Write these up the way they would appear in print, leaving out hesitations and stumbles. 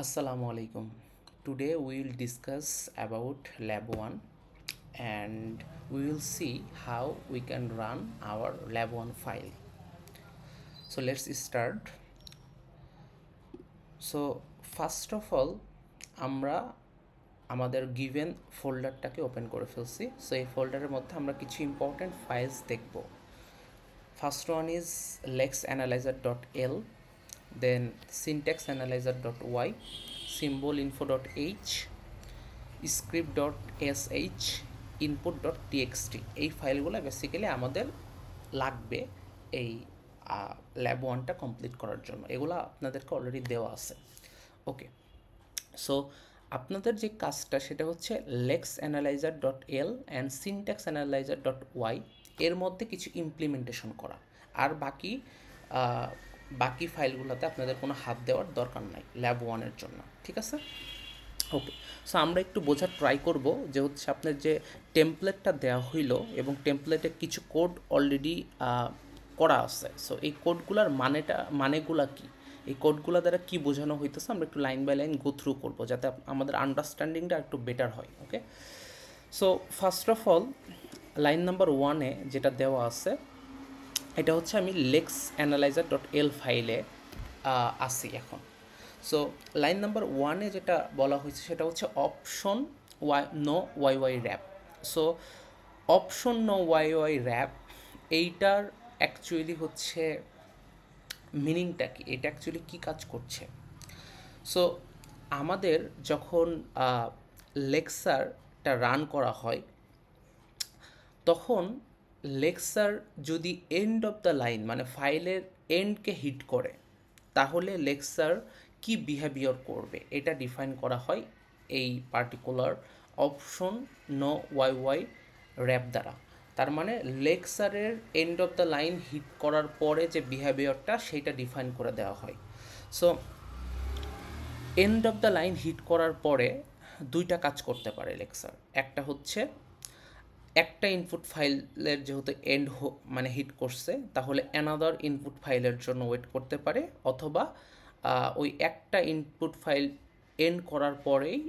Assalamu alaikum. Today we will discuss about lab 1 and we will see how we can run our lab 1 file. So let's start. So first of all আমরা আমাদের given ফোল্ডারটাকে open করে ফেলছি। So এই ফোল্ডারের মধ্যে আমরা কিছু important files দেখব। First one is lexanalyzer.l, then syntaxanalyzer.y, symbolinfo.h, script.sh, input.txt। এই ফাইলগুলো বেসিক্যালি আমাদের লাগবে এই ল্যাব ওয়ানটা কমপ্লিট করার জন্য। এগুলো আপনাদেরকে অলরেডি দেওয়া আছে। ওকে, সো আপনাদের যে কাজটা সেটা হচ্ছে lexanalyzer.l অ্যান্ড syntaxanalyzer.y এর মধ্যে কিছু ইমপ্লিমেন্টেশন করা, আর বাকি ফাইলগুলোতে আপনাদের কোনো হাত দেওয়ার দরকার নাই ল্যাব ওয়ানের জন্য, ঠিক আছে? ওকে, সো আমরা একটু বোঝার ট্রাই করব যে হচ্ছে আপনার যে টেমপ্লেটটা দেওয়া হইলো এবং টেমপ্লেটে কিছু কোড অলরেডি করা আছে। সো এই কোডগুলোর মানেগুলা কি, এই কোডগুলো দ্বারা কী বোঝানো হইতেছে আমরা একটু line by line go through করবো যাতে আমাদের আন্ডারস্ট্যান্ডিংটা একটু বেটার হয়। Okay, so first of all line number 1-এ যেটা দেওয়া আছে এটা হচ্ছে আমি lexanalyzer.l ফাইলে আসি এখন। সো লাইন নাম্বার 1-এ যেটা বলা হয়েছে সেটা হচ্ছে option no y y wrap. So option no y y wrap এইটার অ্যাকচুয়ালি হচ্ছে মিনিংটা কি, এটা অ্যাকচুয়ালি কী কাজ করছে। সো আমাদের যখন লেকচারটা রান করা হয় তখন লেকচার যদি এন্ড অফ দ্য লাইন মানে ফাইলের এন্ডকে হিট করে তাহলে লেকচার কি বিহেভিয়ার করবে এটা ডিফাইন করা হয় এই particular option no y y wrap দ্বারা। তার মানে লেকচারের end of the line hit করার পরে যে বিহেভিয়ারটা সেইটা ডিফাইন করে দেওয়া হয়। So end of the line hit করার পরে দুইটা কাজ করতে পারে লেকচার। একটা হচ্ছে একটা ইনপুট ফাইলের যেহেতু এন্ড মানে হিট করছে তাহলে অ্যানাদার ইনপুট ফাইলের জন্য ওয়েট করতে পারে, অথবা ওই একটা ইনপুট ফাইল এন্ড করার পরেই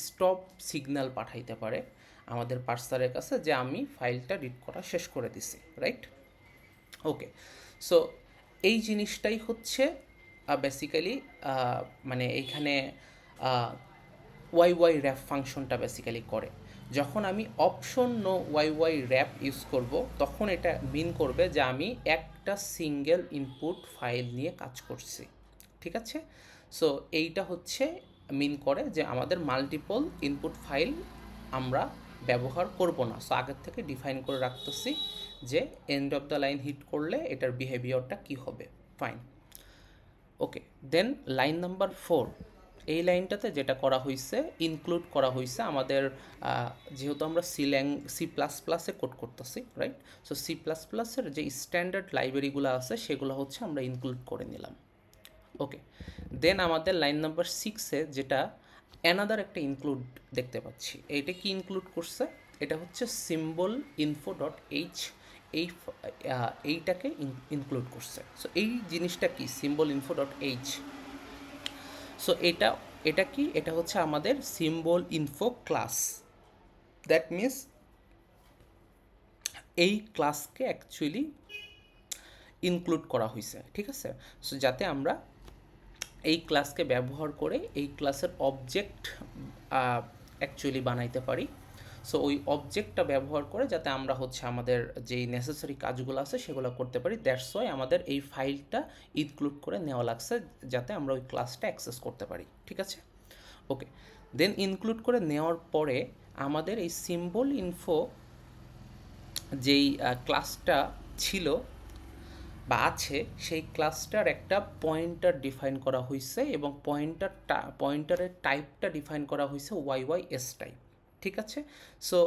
স্টপ সিগন্যাল পাঠাইতে পারে আমাদের পার্সারের কাছে যে আমি ফাইলটা রিড করা শেষ করে দিছি, রাইট? ওকে, সো এই জিনিসটাই হচ্ছে বেসিক্যালি মানে এইখানে ওয়াই ওয়াই র্যাপ ফাংশনটা বেসিক্যালি করে। যখন আমি option no y y wrap use করব তখন এটা মিন করবে যে আমি একটা সিঙ্গেল ইনপুট ফাইল নিয়ে কাজ করছি, ঠিক আছে? সো এইটা হচ্ছে মিন করে যে আমাদের মাল্টিপল ইনপুট ফাইল আমরা ব্যবহার করব না। সো আগের থেকে ডিফাইন করে রাখতেছি যে end of the line hit করলে এটার বিহেভিয়ারটা কী হবে। Fine, okay. Then line number 4, এই লাইনটাতে যেটা করা হয়েছে ইনক্লুড করা হয়েছে আমাদের যেহেতু আমরা সি প্লাস প্লাসে কোড করতেছি, রাইট? সো সি প্লাস প্লাসের যে স্ট্যান্ডার্ড লাইব্রেরিগুলো আছে সেগুলো হচ্ছে আমরা ইনক্লুড করে নিলাম। ওকে, দেন আমাদের লাইন নাম্বার 6-এ যেটা অ্যানাদার একটা ইনক্লুড দেখতে পাচ্ছি, এইটা কি ইনক্লুড করছে, এটা হচ্ছে সিম্বল ইনফো ডট এইচ, এইটাকে ইনক্লুড করছে। সো এই জিনিসটা কি symbol info dot H? So এটা কি, এটা হচ্ছে আমাদের symbol info class. That means এই ক্লাসকে অ্যাকচুয়ালি ইনক্লুড করা হয়েছে, ঠিক আছে? সো যাতে আমরা এই ক্লাসকে ব্যবহার করে এই ক্লাসের অবজেক্ট অ্যাকচুয়ালি বানাইতে পারি। সো ওই অবজেক্টটা ব্যবহার করে যাতে আমরা হচ্ছে আমাদের যেই নেসেসারি কাজগুলো আছে সেগুলো করতে পারি। দ্যাটস ওয়াই আমাদের এই ফাইলটা ইনক্লুড করে নেওয়া লাগছে যাতে আমরা ওই ক্লাসটা অ্যাক্সেস করতে পারি, ঠিক আছে? ওকে, দেন ইনক্লুড করে নেওয়ার পরে আমাদের এই সিম্বল ইনফো যেই ক্লাসটা ছিল বা আছে সেই ক্লাসটার একটা পয়েন্টার ডিফাইন করা হয়েছে এবং পয়েন্টারের টাইপটা ডিফাইন করা হয়েছে ওয়াই ওয়াই এস টাইপ, ঠিক আছে? সো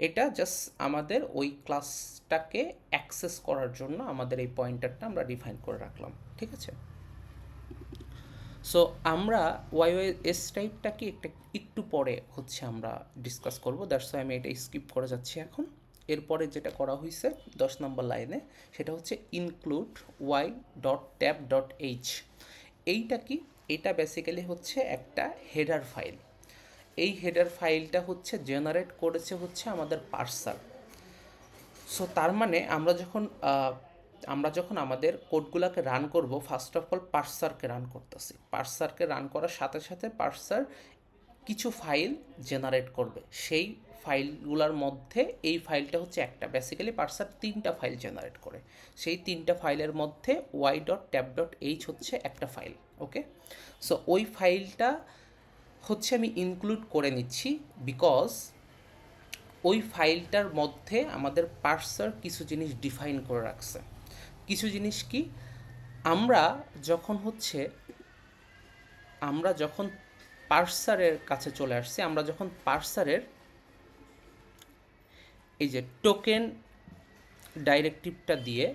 এটা জাস্ট আমাদের ওই ক্লাসটাকে অ্যাক্সেস করার জন্য আমাদের এই পয়েন্টারটা আমরা ডিফাইন করে রাখলাম, ঠিক আছে? সো আমরা ওয়াই ওয়াই এস টাইপটাকে একটু পরে হচ্ছে আমরা ডিসকাস করবো, দ্যাটস ওয়াই আমি এটা স্কিপ করে যাচ্ছি এখন। এরপরে যেটা করা হয়েছে 10 নম্বর লাইনে সেটা হচ্ছে include y dot tab dot h. এইটা কি, এটা বেসিক্যালি হচ্ছে একটা হেডার ফাইল। এই হেডার ফাইলটা হচ্ছে জেনারেট করেছে হচ্ছে আমাদের পার্সার। সো তার মানে আমরা যখন আমাদের কোডগুলোকে রান করব, ফার্স্ট অফ অল পার্সারকে রান করতেছি। পার্সারকে রান করার সাথে সাথে পার্সার কিছু ফাইল জেনারেট করবে। সেই ফাইলগুলোর মধ্যে এই ফাইলটা হচ্ছে একটা, বেসিক্যালি পার্সার 3টা ফাইল জেনারেট করে। সেই 3টা ফাইলের মধ্যে y.tab.h হচ্ছে একটা ফাইল। ওকে, সো ওই ফাইলটা হচ্ছে আমি ইনক্লুড করে নিচ্ছি বিকজ ওই ফাইলটার মধ্যে আমাদের পার্সার কিছু জিনিস ডিফাইন করে রাখছে। কিছু জিনিস কি, আমরা যখন হচ্ছে আমরা যখন পার্সারের কাছে চলে আসছি, আমরা যখন পার্সারের এই যে টোকেন ডাইরেক্টিভটা দিয়ে,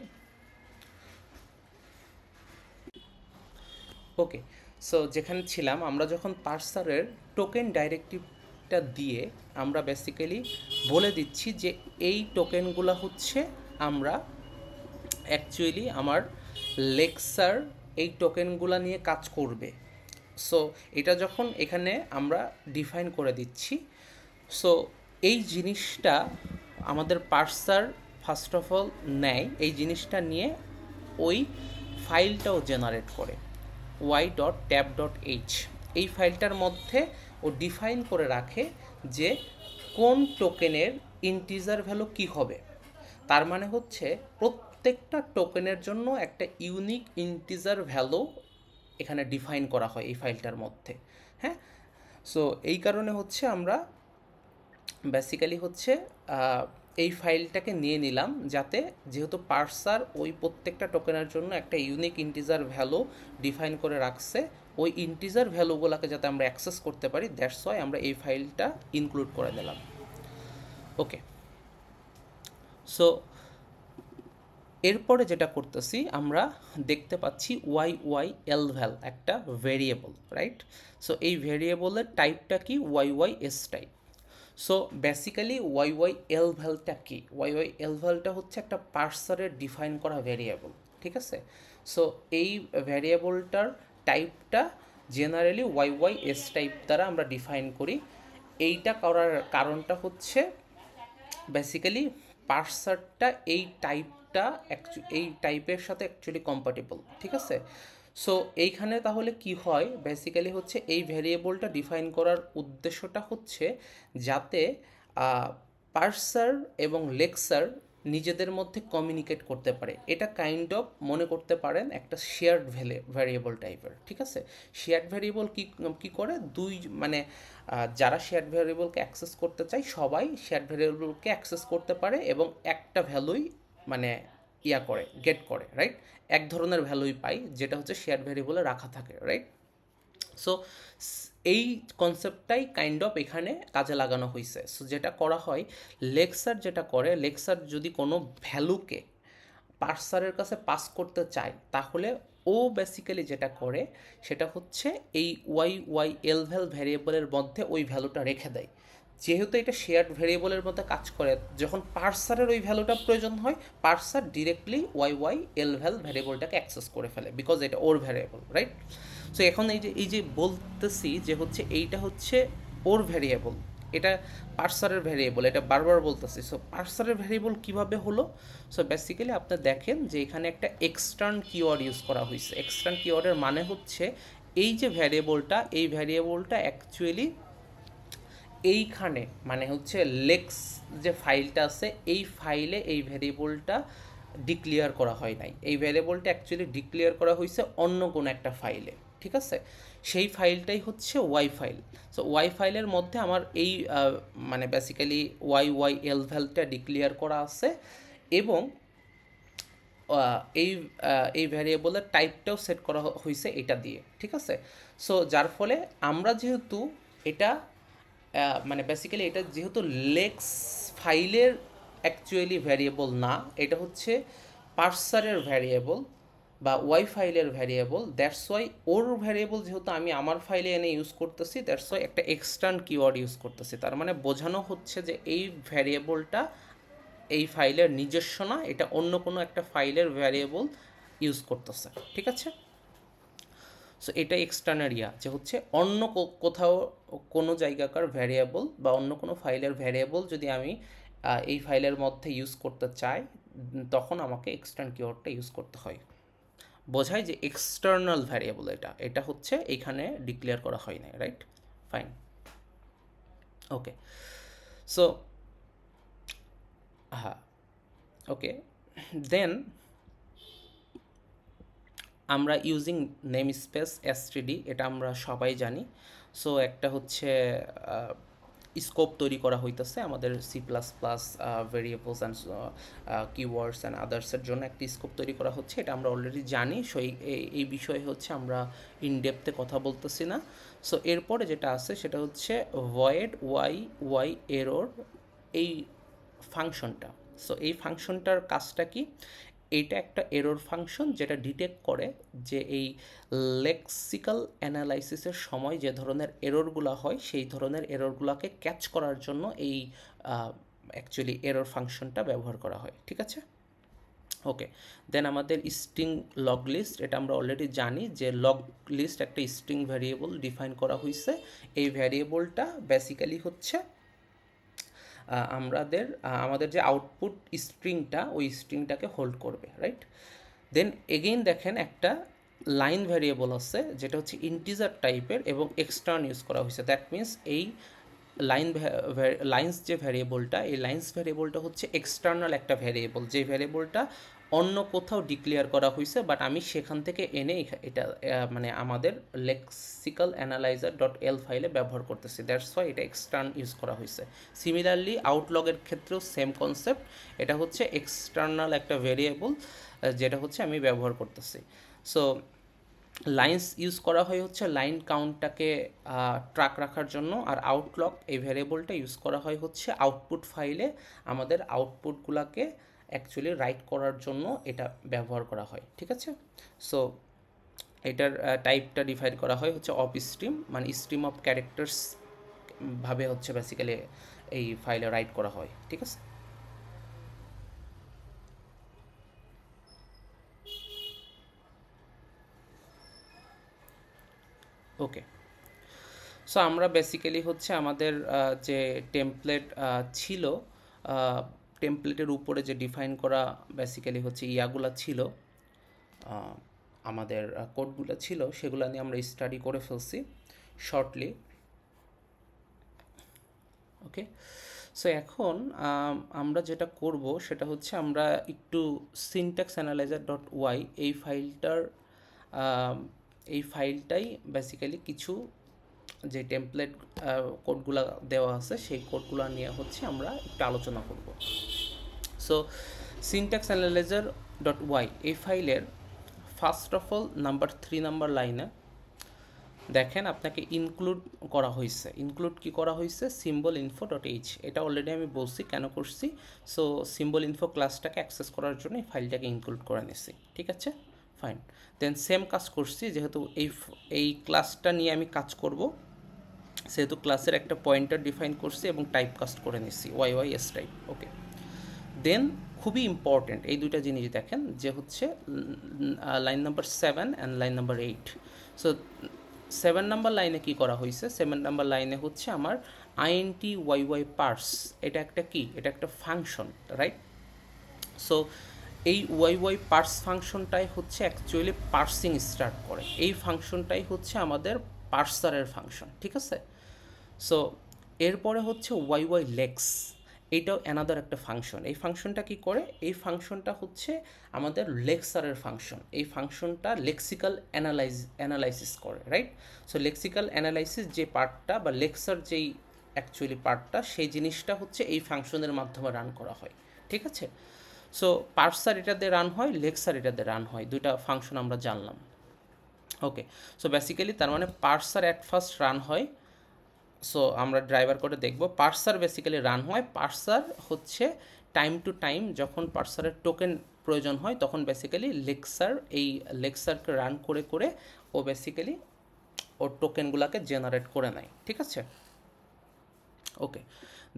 ওকে, সো যেখানে ছিলাম, আমরা যখন পার্সারের টোকেন ডাইরেক্টিভটা দিয়ে আমরা বেসিক্যালি বলে দিচ্ছি যে এই টোকেনগুলো হচ্ছে আমরা অ্যাকচুয়ালি আমার লেক্সার এই টোকেনগুলো নিয়ে কাজ করবে। সো এটা যখন এখানে আমরা ডিফাইন করে দিচ্ছি, সো এই জিনিসটা আমাদের পার্সার ফার্স্ট অফ অল নেয়, এই জিনিসটা নিয়ে ওই ফাইলটাও জেনারেট করে y.tab.h। এই ফাইলটার মধ্যে ও ডিফাইন করে রাখে যে কোন টোকেনের ইন্টিজার ভ্যালু কী হবে। তার মানে হচ্ছে প্রত্যেকটা টোকেনের জন্য একটা ইউনিক ইন্টিজার ভ্যালু এখানে ডিফাইন করা হয় এই ফাইলটার মধ্যে। হ্যাঁ, সো এই কারণে হচ্ছে আমরা বেসিক্যালি হচ্ছে এই ফাইলটাকে নিয়ে নিলাম, যাতে যেহেতু পার্সার ওই প্রত্যেকটা টোকেনের জন্য একটা ইউনিক ইন্টিজার ভ্যালু ডিফাইন করে রাখছে, ওই ইন্টিজার ভ্যালুগুলোকে যাতে আমরা অ্যাক্সেস করতে পারি, দ্যাটস ওয়াই আমরা এই ফাইলটা ইনক্লুড করে দিলাম। ওকে, সো এরপরে যেটা করতেছি, আমরা দেখতে পাচ্ছি YYLVAL একটা ভেরিয়েবল, রাইট? সো এই ভেরিয়েবলের টাইপটা কি? YYS type. সো বেসিক্যালি YYLVALটা কি? YYLVALটা হচ্ছে একটা পার্সারের ডিফাইন করা ভেরিয়েবল, ঠিক আছে? সো এই ভেরিয়েবলটার টাইপটা জেনারেলি YYS টাইপ দ্বারা আমরা ডিফাইন করি। এইটা করার কারণটা হচ্ছে বেসিক্যালি পার্সারটা এই টাইপের সাথে অ্যাকচুয়ালি কম্প্যাটেবল, ঠিক আছে? সো এইখানে তাহলে কি হয়, বেসিক্যালি হচ্ছে এই ভ্যারিয়েবলটা ডিফাইন করার উদ্দেশ্যটা হচ্ছে যাতে পার্সার এবং লেক্সার নিজেদের মধ্যে কমিউনিকেট করতে পারে। এটা কাইন্ড অফ মনে করতে পারেন একটা শেয়ার্ড ভ্যারিয়েবল টাইপের, ঠিক আছে? শেয়ার্ড ভ্যারিয়েবল কি করে, মানে যারা শেয়ার্ড ভ্যারিয়েবলকে অ্যাক্সেস করতে চায় সবাই শেয়ার্ড ভ্যারিয়েবলকে অ্যাক্সেস করতে পারে এবং একটা ভ্যালুই মানে গেট করে, রাইট? এক ধরনের ভ্যালুই পাই, যেটা হচ্ছে শেয়ার্ড ভ্যারিয়েবলে রাখা থাকে, রাইট? সো এই কনসেপ্টটাই কাইন্ড অফ এখানে কাজে লাগানো হয়েছে। সো যেটা করা হয়, লেক্সার যেটা করে, লেক্সার যদি কোনো ভ্যালুকে পার্সারের কাছে পাস করতে চায়, তাহলে ও বেসিক্যালি যেটা করে সেটা হচ্ছে এই YYLVAL ভ্যারিয়েবলের মধ্যে ওই ভ্যালুটা রেখে দেয়। যেহেতু এটা শেয়ার্ড ভ্যারিয়েবলের মধ্যে কাজ করে, যখন পার্সারের ওই ভ্যালুটা প্রয়োজন হয়, পার্সার ডিরেক্টলি YYLVAL ভ্যারিয়েবলটাকে অ্যাক্সেস করে ফেলে, বিকজ এটা ওর ভ্যারিয়েবল, রাইট? সো এখন এই যে বলতেছি যে হচ্ছে এইটা হচ্ছে ওর ভ্যারিয়েবল, এটা পার্সারের ভ্যারিয়েবল, এটা বারবার বলতেছি। সো পার্সারের ভ্যারিয়েবল কীভাবে হলো? সো বেসিক্যালি আপনি দেখেন যে এখানে একটা এক্সটার্ন কিওয়ার্ড ইউজ করা হয়েছে। এক্সটার্ন কিওয়ার্ডের মানে হচ্ছে এই যে ভ্যারিয়েবলটা, এই ভ্যারিয়েবলটা অ্যাকচুয়ালি এইখানে মানে হচ্ছে লেক্স যে ফাইলটা আছে, এই ফাইলে এই ভ্যারিয়েবলটা ডিক্লেয়ার করা হয় নাই। এই ভ্যারিয়েবলটা অ্যাকচুয়ালি ডিক্লেয়ার করা হয়েছে অন্য কোনো একটা ফাইলে, ঠিক আছে? সেই ফাইলটাই হচ্ছে ওয়াই ফাইল। সো ওয়াই ফাইলের মধ্যে আমার এই মানে বেসিক্যালি YYLVALটা ডিক্লেয়ার করা আছে এবং এই এই ভ্যারিয়েবলের টাইপটাও সেট করা হয়েছে এটা দিয়ে, ঠিক আছে? সো যার ফলে আমরা যেহেতু এটা মানে বেসিক্যালি এটা যেহেতু লেক্স ফাইলের অ্যাকচুয়ালি ভ্যারিয়েবল না, এটা হচ্ছে পার্সারের ভ্যারিয়েবল বা ওয়াই ফাইলের variable, that's why or variable যেহেতু আমি আমার ফাইলে এনে ইউজ করতেছি, দ্যাটস ওয়াই একটা এক্সটার্ন কিওয়ার্ড ইউজ করতেছি। তার মানে বোঝানো হচ্ছে যে এই ভ্যারিয়েবলটা এই ফাইলের নিজস্ব না, এটা অন্য কোনো একটা ফাইলের ভ্যারিয়েবল ইউজ করতেছে, ঠিক আছে? সো এটা এক্সটার্নারিয়া যে হচ্ছে অন্য কোথাও কোনো জায়গাকার ভ্যারিয়েবল বা অন্য কোনো ফাইলের ভ্যারিয়েবল যদি আমি এই ফাইলের মধ্যে ইউজ করতে চাই, তখন আমাকে এক্সটার্ন কিওয়ার্ডটা ইউজ করতে হয়। বোঝায় যে এক্সটার্নাল ভ্যারিয়েবল, এটা এটা হচ্ছে এইখানে ডিক্লেয়ার করা হয় না, রাইট? ফাইন, ওকে। সো হ্যাঁ, ওকে। দেন আমরা ইউজিং নেম স্পেস এসটিডি, এটা আমরা সবাই জানি। সো একটা হচ্ছে স্কোপ তৈরি করা হইতেছে আমাদের C plus plus variables and keywords and আদার্সের জন্য একটা স্কোপ তৈরি করা হচ্ছে, এটা আমরা অলরেডি জানি। সো এই বিষয়ে হচ্ছে আমরা ইনডেপথে কথা বলতেছি না। সো এরপরে যেটা আছে সেটা হচ্ছে ভয়েড ওয়াই ওয়াই এরর, এই ফাংশনটা। সো এই ফাংশনটার কাজটা কি? এইটা একটা এরর ফাংশন যেটা ডিটেক্ট করে যে এই লেক্সিক্যাল অ্যানালাইসিসের সময় যে ধরনের এররগুলো হয় সেই ধরনের এররগুলোকে ক্যাচ করার জন্য এই অ্যাকচুয়ালি এরর ফাংশনটা ব্যবহার করা হয়, ঠিক আছে? ওকে। দেন আমাদের স্ট্রিং লগ লিস্ট, এটা আমরা অলরেডি জানি যে লগ লিস্ট একটা স্ট্রিং ভ্যারিয়েবল ডিফাইন করা হয়েছে। এই ভ্যারিয়েবলটা বেসিক্যালি হচ্ছে আমাদের যে আউটপুট স্ট্রিংটা, ওই স্ট্রিংটাকে হোল্ড করবে, রাইট? দেন এগেইন দেখেন একটা লাইন ভ্যারিয়েবল আছে যেটা হচ্ছে ইন্টিজার টাইপের এবং এক্সটার্ন ইউজ করা হয়েছে। দ্যাট মিন্স এই লাইন্স যে ভ্যারিয়েবলটা, এই লাইন্স ভ্যারিয়েবলটা হচ্ছে এক্সটার্নাল একটা ভ্যারিয়েবল, যে ভ্যারিয়েবলটা অন্য কোথাও ডিক্লেয়ার করা হয়েছে, বাট আমি সেখান থেকে এনে এটা মানে আমাদের লেক্সিক্যাল অ্যানালাইজার ডট এল ফাইলে ব্যবহার করতেছি। দ্যাটস ওয়াই এটা এক্সটার্ন ইউজ করা হয়েছে। সিমিলারলি আউটলগের ক্ষেত্রেও সেম কনসেপ্ট, এটা হচ্ছে এক্সটার্নাল একটা ভ্যারিয়েবল যেটা হচ্ছে আমি ব্যবহার করতেছি। সো লাইন্স ইউজ করা হয় হচ্ছে লাইন কাউন্টটাকে ট্র্যাক রাখার জন্য, আর আউটলগ এই ভ্যারিয়েবলটা ইউজ করা হয় হচ্ছে আউটপুট ফাইলে আমাদের আউটপুটগুলোকে অ্যাকচুয়ালি রাইট করার জন্য এটা ব্যবহার করা হয়, ঠিক আছে? সো এটার টাইপটা ডিফাইন করা হয় হচ্ছে অফ স্ট্রিম, মানে স্ট্রিম অফ ক্যারেক্টার্স ভাবে হচ্ছে বেসিক্যালি এই ফাইলে রাইট করা হয়, ঠিক আছে? ওকে। সো আমরা বেসিক্যালি হচ্ছে আমাদের যে টেমপ্লেট ছিল, টেমপ্লেটের উপরে যে ডিফাইন করা বেসিক্যালি হচ্ছে ইয়াগুলা ছিল, আমাদের কোডগুলো ছিল, সেগুলো নিয়ে আমরা স্টাডি করে ফেলছি শর্টলি। ওকে। সো এখন আমরা যেটা করব সেটা হচ্ছে আমরা একটু সিনট্যাক্স অ্যানালাইজার ডট ওয়াই এই ফাইলটাই বেসিক্যালি কিছু যে টেমপ্লেট কোডগুলো দেওয়া আছে সেই কোডগুলো নিয়ে হচ্ছে আমরা একটু আলোচনা করব। So syntax analyser dot y এই ফাইলের first of all number 3 number লাইনে দেখেন আপনাকে ইনক্লুড করা হয়েছে। ইনক্লুড কি করা হয়েছে? Symbol info dot H. এটা অলরেডি আমি বলছি কেন করছি। সো সিম্বল ইনফো ক্লাসটাকে অ্যাক্সেস করার জন্য এই ফাইলটাকে ইনক্লুড করে নিছি, ঠিক আছে? ফাইন। দেন সেম কাজ করছি, যেহেতু এই ক্লাসটা নিয়ে আমি কাজ করব সেহেতু ক্লাসের একটা পয়েন্টার ডিফাইন করছি এবং টাইপ কাস্ট করে নিচ্ছি ওয়াই ওয়াই এস টাইপ। ওকে। দেন খুবই ইম্পর্ট্যান্ট এই দুইটা জিনিস দেখেন যে হচ্ছে line number 7 and line number 8। So 7 number লাইনে কি করা হয়েছে? 7 নাম্বার লাইনে হচ্ছে আমার আইএনটি ওয়াই ওয়াই পার্স, এটা একটা কি? এটা একটা ফাংশন, রাইট? সো এই ওয়াই ওয়াই পার্স ফাংশনটাই হচ্ছে অ্যাকচুয়ালি পার্সিং স্টার্ট করে। এই ফাংশনটাই হচ্ছে আমাদের পার্সারের ফাংশন, ঠিক আছে? সো এরপরে হচ্ছে ওয়াই ওয়াই লেক্স, এইটাও অ্যানাদার একটা ফাংশন। এই ফাংশনটা কি করে? এই হচ্ছে আমাদের লেক্সারের ফাংশন। এই ফাংশনটা লেক্সিক্যাল অ্যানালাইসিস করে, রাইট? সো লেক্সিক্যাল অ্যানালাইসিস যে পার্টটা বা লেক্সার যেই অ্যাকচুয়ালি পার্টটা, সেই জিনিসটা হচ্ছে এই ফাংশনের মাধ্যমে রান করা হয়, ঠিক আছে? সো পার্সার এটাতে রান হয়, লেক্সার এটাতে রান হয়, দুইটা ফাংশন আমরা জানলাম। ওকে। সো বেসিক্যালি তার মানে পার্সার অ্যাট ফার্স্ট রান হয়। সো আমরা ড্রাইভার করে দেখব পার্সার বেসিক্যালি রান হয়। পার্সার হচ্ছে টাইম টু টাইম যখন পার্সারের টোকেন প্রয়োজন হয় তখন বেসিক্যালি এই লেক্সারকে রান করে করে ও বেসিক্যালি ওর টোকেনগুলোকে জেনারেট করে নেয়, ঠিক আছে? ওকে।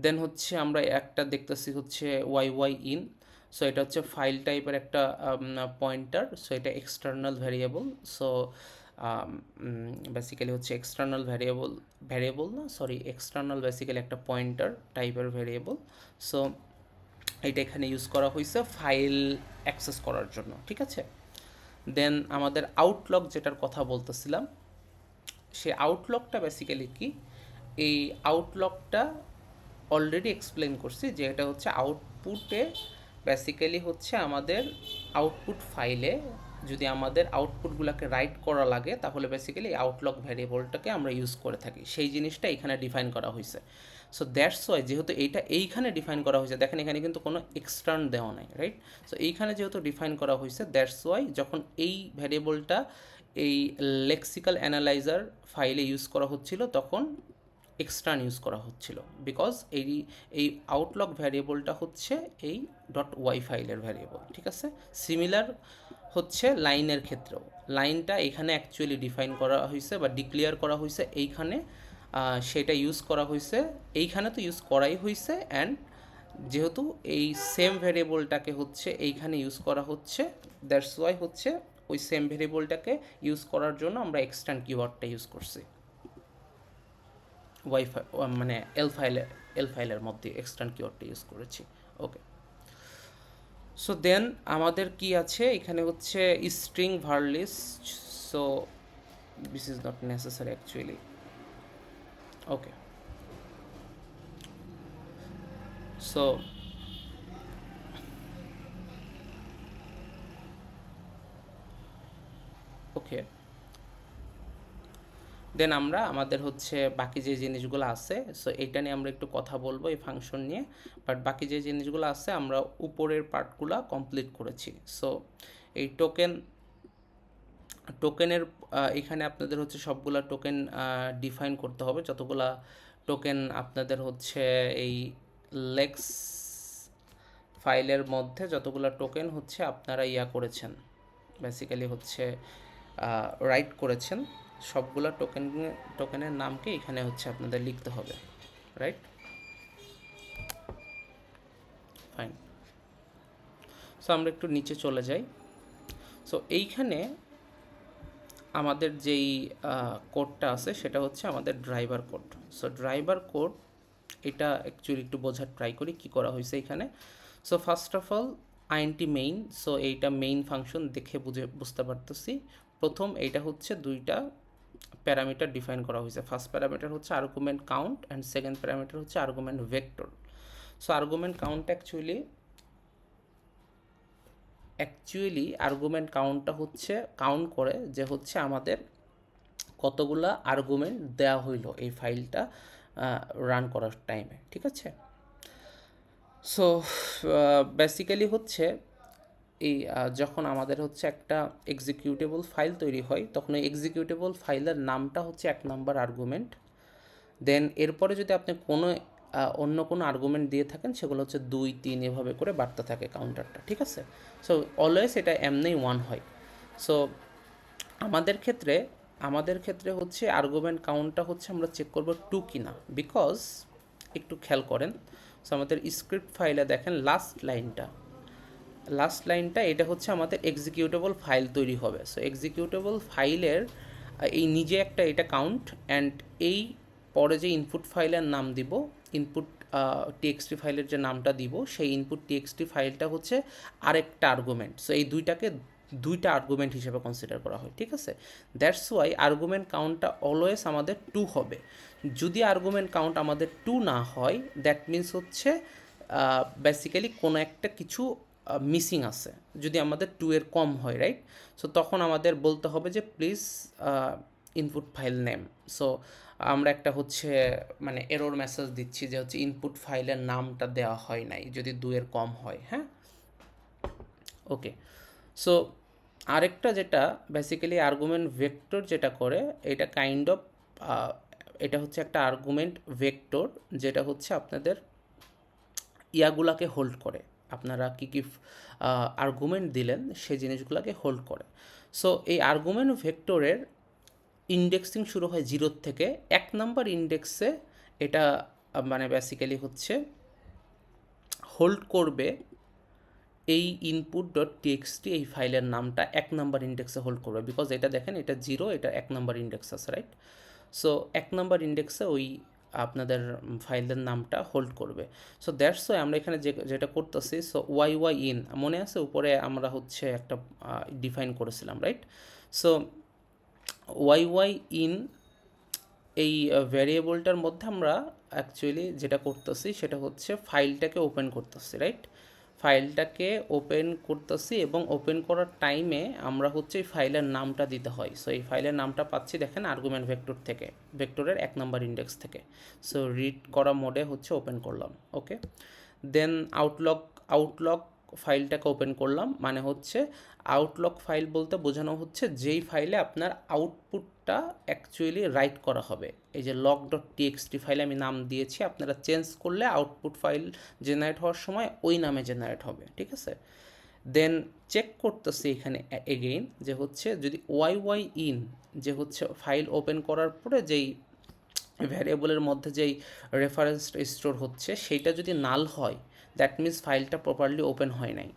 দেন হচ্ছে আমরা একটা দেখতেছি হচ্ছে ওয়াই ওয়াই ইন। সো এটা হচ্ছে ফাইল টাইপের একটা পয়েন্টার। সো এটা এক্সটার্নাল ভ্যারিয়েবল। সো বেসিক্যালি হচ্ছে এক্সটার্নাল ভ্যারিয়েবল না সরি এক্সটার্নাল বেসিক্যালি একটা পয়েন্টার টাইপের ভ্যারিয়েবল। সো এটা এখানে ইউজ করা হয়েছে ফাইল অ্যাক্সেস করার জন্য, ঠিক আছে। দেন আমাদের আউটলক যেটার কথা বলতেছিলাম, সে আউটলকটা বেসিক্যালি কি, এই আউটলকটা অলরেডি এক্সপ্লেন করছি যে এটা হচ্ছে আউটপুটে বেসিক্যালি হচ্ছে আমাদের আউটপুট ফাইলে যদি আমাদের আউটপুটগুলোকে রাইট করা লাগে তাহলে বেসিক্যালি আউটলক ভ্যারিয়েবলটাকে আমরা ইউজ করে থাকি, সেই জিনিসটা এখানে ডিফাইন করা হয়েছে। সো দ্যাটস ওয়াই যেহেতু এইখানে ডিফাইন করা হয়েছে, দেখেন এখানে কিন্তু কোনো এক্সটার্ন দেওয়া নাই, রাইট। সো এইখানে যেহেতু ডিফাইন করা হয়েছে দ্যাটস ওয়াই যখন এই ভ্যারিয়েবলটা এই লেক্সিক্যাল অ্যানালাইজার ফাইলে ইউজ করা হচ্ছিল তখন এক্সটার্ন ইউজ করা হচ্ছিল, বিকজ এই আউটলক ভ্যারিয়েবলটা হচ্ছে এই ডট ওয়াই ফাইলের ভ্যারিয়েবল, ঠিক আছে। সিমিলার হচ্ছে লাইনের ক্ষেত্রেও, লাইনটা এখানে অ্যাকচুয়ালি ডিফাইন করা হয়েছে বা ডিক্লেয়ার করা হয়েছে এইখানে, সেটা ইউজ করা হয়েছে এইখানে, তো ইউজ করাই হয়েছে। অ্যান্ড যেহেতু এই সেম ভ্যারিয়েবলটাকে হচ্ছে এইখানে ইউজ করা হচ্ছে দ্যাটস ওয়াই হচ্ছে ওই সেম ভ্যারিয়েবলটাকে ইউজ করার জন্য আমরা এক্সটার্ন কিওয়ার্ডটা ইউজ করছি ওয়াইফাই, মানে এল ফাইলের মধ্যে এক্সটার্ন কিওয়ার্ডটা ইউজ করেছি। ওকে, সো দেন আমাদের কি আছে এখানে হচ্ছে string varlist, so this is not necessary actually. Okay, so okay, then আমরা আমাদের হচ্ছে বাকি যে জিনিসগুলো আছে, সো এইটা নিয়ে আমরা একটু কথা বলবো এই ফাংশন নিয়ে, বাট বাকি যে জিনিসগুলো আছে আমরা উপরের পার্টগুলো কমপ্লিট করেছি। সো এই টোকেনের এখানে আপনাদের হচ্ছে সবগুলা টোকেন ডিফাইন করতে হবে, যতগুলা টোকেন আপনাদের হচ্ছে এই লেক্স ফাইলের মধ্যে যতগুলা টোকেন হচ্ছে আপনারা করেছেন বেসিক্যালি হচ্ছে রাইট করেছেন, সবগুলা টোকেনের নামকে এখানে হচ্ছে আপনাদের লিখতে হবে, রাইট। ফাইন, সো আমরা একটু নিচে চলে যাই। সো এইখানে আমাদের যেই কোডটা আছে সেটা হচ্ছে আমাদের driver code. So driver code এটা অ্যাকচুয়ালি একটু বোঝার ট্রাই করি কী করা হয়েছে এখানে। So first of all int main, so এইটা মেইন ফাংশন দেখে বুঝতে পারতেছি। প্রথম এইটা হচ্ছে দুইটা প্যারামিটার ডিফাইন করা হয়েছে, ফার্স্ট প্যারামিটার হচ্ছে argument count and second parameter হচ্ছে argument vector. So argument count actually argument কাউন্টটা হচ্ছে কাউন্ট করে যে হচ্ছে আমাদের কতগুলা আর্গুমেন্ট দেওয়া হইলো এই ফাইলটা রান করার টাইমে, ঠিক আছে। সো বেসিক্যালি হচ্ছে এই যখন আমাদের হচ্ছে একটা এক্সিকিউটেবল ফাইল তৈরি হয় তখন ওই এক্সিকিউটেবল ফাইলের নামটা হচ্ছে এক নাম্বার আর্গুমেন্ট। দেন এরপরে যদি আপনি অন্য কোনো আর্গুমেন্ট দিয়ে থাকেন সেগুলো হচ্ছে 2, 3 এভাবে করে বাড়তে থাকে কাউন্টারটা, ঠিক আছে। সো অলওয়েজ এটা এমনিই 1 হয়। সো আমাদের ক্ষেত্রে হচ্ছে আর্গুমেন্ট কাউন্টটা হচ্ছে আমরা চেক করব 2 কিনা, বিকজ একটু খেয়াল করেন। সো আমাদের স্ক্রিপ্ট ফাইলে দেখেন লাস্ট লাইনটা এটা হচ্ছে আমাদের এক্সিকিউটেবল ফাইল তৈরি হবে। সো এক্সিকিউটেবল ফাইলের এই নিজে একটা এটা কাউন্ট, অ্যান্ড এই পরে যে ইনপুট ফাইলের নাম দিব, ইনপুট টিএক্সটি ফাইলের যে নামটা দিব সেই ইনপুট টিএক্সটি ফাইলটা হচ্ছে আরেকটা আর্গুমেন্ট। সো এই দুইটা আর্গুমেন্ট হিসেবে কনসিডার করা হয়, ঠিক আছে। দ্যাটস ওয়াই আর্গুমেন্ট কাউন্টটা অলওয়েজ আমাদের 2 হবে। যদি আর্গুমেন্ট কাউন্ট আমাদের 2 না হয় দ্যাট মিনস হচ্ছে বেসিক্যালি কোনো একটা কিছু মিসিং আছে। যদি আমাদের 2 এর কম হয়, রাইট, সো তখন আমাদের বলতে হবে যে please input file name. So আমরা একটা হচ্ছে মানে এরর মেসেজ দিচ্ছি যে হচ্ছে ইনপুট ফাইলের নামটা দেওয়া হয় নাই যদি 2 এর কম হয়, হ্যাঁ। ওকে, সো আরেকটা যেটা বেসিক্যালি আর্গুমেন্ট ভেক্টর যেটা করে এটা কাইন্ড অফ এটা হচ্ছে একটা আর্গুমেন্ট ভেক্টর যেটা হচ্ছে আপনাদের ইয়াগুলাকে হোল্ড করে, আপনারা কী কী আর্গুমেন্ট দিলেন সেই জিনিসগুলোকে হোল্ড করে। সো এই আর্গুমেন্ট ভেক্টরের ইন্ডেক্সিং শুরু হয় 0 থেকে। 1 নাম্বার ইন্ডেক্সে এটা মানে বেসিক্যালি হচ্ছে হোল্ড করবে এই ইনপুট ডট টিএক্সটি এই ফাইলের নামটা 1 নাম্বার ইন্ডেক্সে হোল্ড করবে, বিকজ এটা দেখেন এটা 0, এটা 1 নাম্বার ইন্ডেক্স আছে, রাইট? সো 1 নাম্বার ইন্ডেক্সে ওই আপনাদের ফাইলের নামটা হোল্ড করবে। সো দ্যাটস ওয়াই আমরা এখানে যেটা করতেছি, সো ওয়াই ইন মনে আছে উপরে আমরা হচ্ছে একটা ডিফাইন করেছিলাম, রাইট? সো ওয়াই ইন এই ভ্যারিয়েবলটার মধ্যে আমরা অ্যাকচুয়ালি যেটা করতেছি সেটা হচ্ছে ফাইলটাকে ওপেন করতেছি, রাইট? ফাইলটাকে ওপেন করতেছি এবং ওপেন করার টাইমে আমরা হচ্ছে এই ফাইলের নামটা দিতে হয়। সো এই ফাইলের নামটা পাচ্ছি দেখেন আর্গুমেন্ট ভেক্টর থেকে, ভেক্টরের 1 নাম্বার ইন্ডেক্স থেকে। সো রিড করা মোডে হচ্ছে ওপেন করলাম, ওকে। দেন আউটলক ফাইলটাকে ওপেন করলাম, মানে হচ্ছে আউটলক ফাইল বলতে বোঝানো হচ্ছে যেই ফাইলে আপনার আউটপুটটা অ্যাকচুয়ালি রাইট করা হবে। এই যে লগ ডট টিএক্সটি ফাইলে আমি নাম দিয়েছি, আপনারা চেঞ্জ করলে আউটপুট ফাইল জেনারেট হওয়ার সময় ওই নামে জেনারেট হবে, ঠিক আছে? দেন চেক করতেছি এখানে এগেইন যে হচ্ছে যদি ওয়াই ইন যে হচ্ছে ফাইল ওপেন করার পরে যেই ভ্যারিয়েবলের মধ্যে যেই রেফারেন্সটা স্টোর হচ্ছে সেইটা যদি নাল হয়, দ্যাট মিনস ফাইলটা প্রপারলি ওপেন হয় নাই।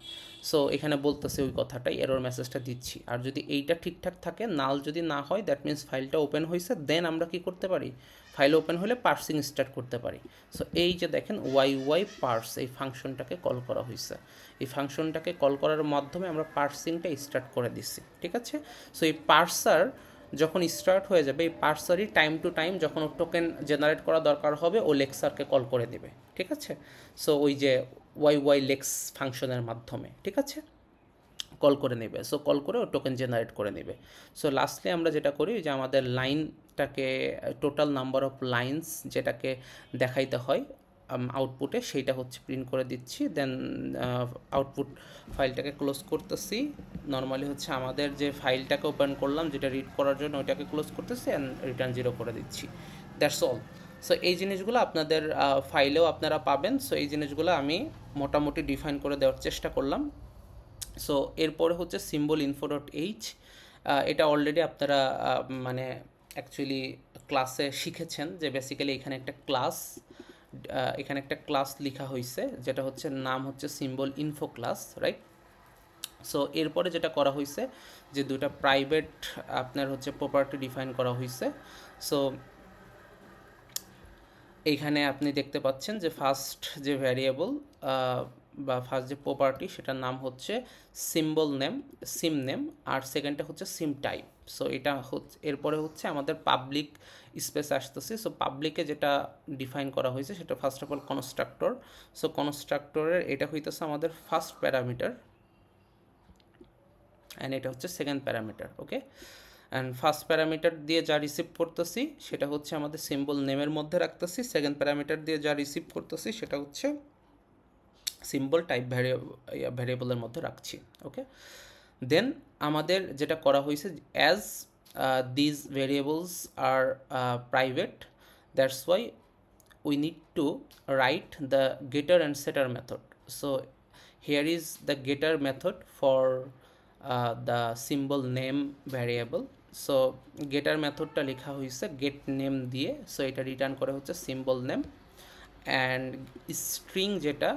সো এখানে বলতেছে ওই কথাটাই, এরর মেসেজটা দিচ্ছি। আর যদি এইটা ঠিকঠাক থাকে, নাল যদি না হয়, দ্যাট মিনস ফাইলটা ওপেন হয়েছে, দেন আমরা কি করতে পারি, ফাইল ওপেন হলে পার্সিং স্টার্ট করতে পারি। সো এই যে দেখেন ওয়াই পার্স এই ফাংশনটাকে কল করা হয়েছে, এই ফাংশনটাকে কল করার মাধ্যমে আমরা পার্সিংটা স্টার্ট করে দিচ্ছি, ঠিক আছে? সো এই পার্সার যখন স্টার্ট হয়ে যাবে, এই পার্সারই টাইম টু টাইম যখন ও টোকেন জেনারেট করা দরকার হবে ও লেক্সারকে কল করে দেবে, ঠিক আছে? সো ওই যে ওয়াই লেক্স ফাংশনের মাধ্যমে, ঠিক আছে, কল করে নেবে। সো কল করে ও টোকেন জেনারেট করে নেবে। সো লাস্টলি আমরা যেটা করি যে আমাদের লাইনটাকে টোটাল নাম্বার অফ লাইন্স যেটাকে দেখাইতে হয় আউটপুটে, সেইটা হচ্ছে প্রিন্ট করে দিচ্ছি। দেন আউটপুট ফাইলটাকে ক্লোজ করতেছি। নর্মালি হচ্ছে আমাদের যে ফাইলটাকে ওপেন করলাম যেটা রিড করার জন্য, ওইটাকে ক্লোজ করতেছি অ্যান্ড রিটার্ন 0 করে দিচ্ছি। That's all. সো এই জিনিসগুলো আপনাদের ফাইলেও আপনারা পাবেন। সো এই জিনিসগুলো আমি মোটামুটি ডিফাইন করে দেওয়ার চেষ্টা করলাম। সো এরপরে হচ্ছে সিম্বল ইনফো ডট এইচ, এটা অলরেডি আপনারা মানে অ্যাকচুয়ালি ক্লাসে শিখেছেন যে বেসিক্যালি এখানে একটা ক্লাস লেখা হয়েছে যেটা হচ্ছে নাম হচ্ছে symbol info class, right? So এরপরে যেটা করা হয়েছে যে দুটা প্রাইভেট আপনার হচ্ছে প্রপার্টি ডিফাইন করা হয়েছে। সো এইখানে আপনি দেখতে পাচ্ছেন যে ফার্স্ট যে ভ্যারিয়েবল বা ফার্স্ট যে প্রপার্টি সেটার নাম হচ্ছে সিম্বল নেম, সিম নেম, আর সেকেন্ডটা হচ্ছে সিম টাইপ। সো এটা হচ্ছে এরপরে হচ্ছে আমাদের পাবলিক স্পেস আসতেছে। সো পাবলিকে যেটা ডিফাইন করা হয়েছে সেটা first of all constructor. So কনস্ট্রাক্টরের এটা হইতেছে আমাদের ফার্স্ট প্যারামিটার অ্যান্ড এটা হচ্ছে second parameter, okay. And first parameter দিয়ে যা রিসিভ করতেছি সেটা হচ্ছে আমাদের সিম্বল নেমের মধ্যে রাখতেছি, সেকেন্ড প্যারামিটার দিয়ে যা রিসিভ করতেছি সেটা হচ্ছে সিম্বল টাইপ ভ্যারিয়েবলের মধ্যে রাখছি, ওকে। দেন আমাদের যেটা করা হয়েছে as these variables are private, that's why we need to write the getter and setter method. So here is the getter method for the symbol name variable. So getter মেথডটা লেখা হয়েছে get name দিয়ে। So এটা return করে হচ্ছে symbol name and string যেটা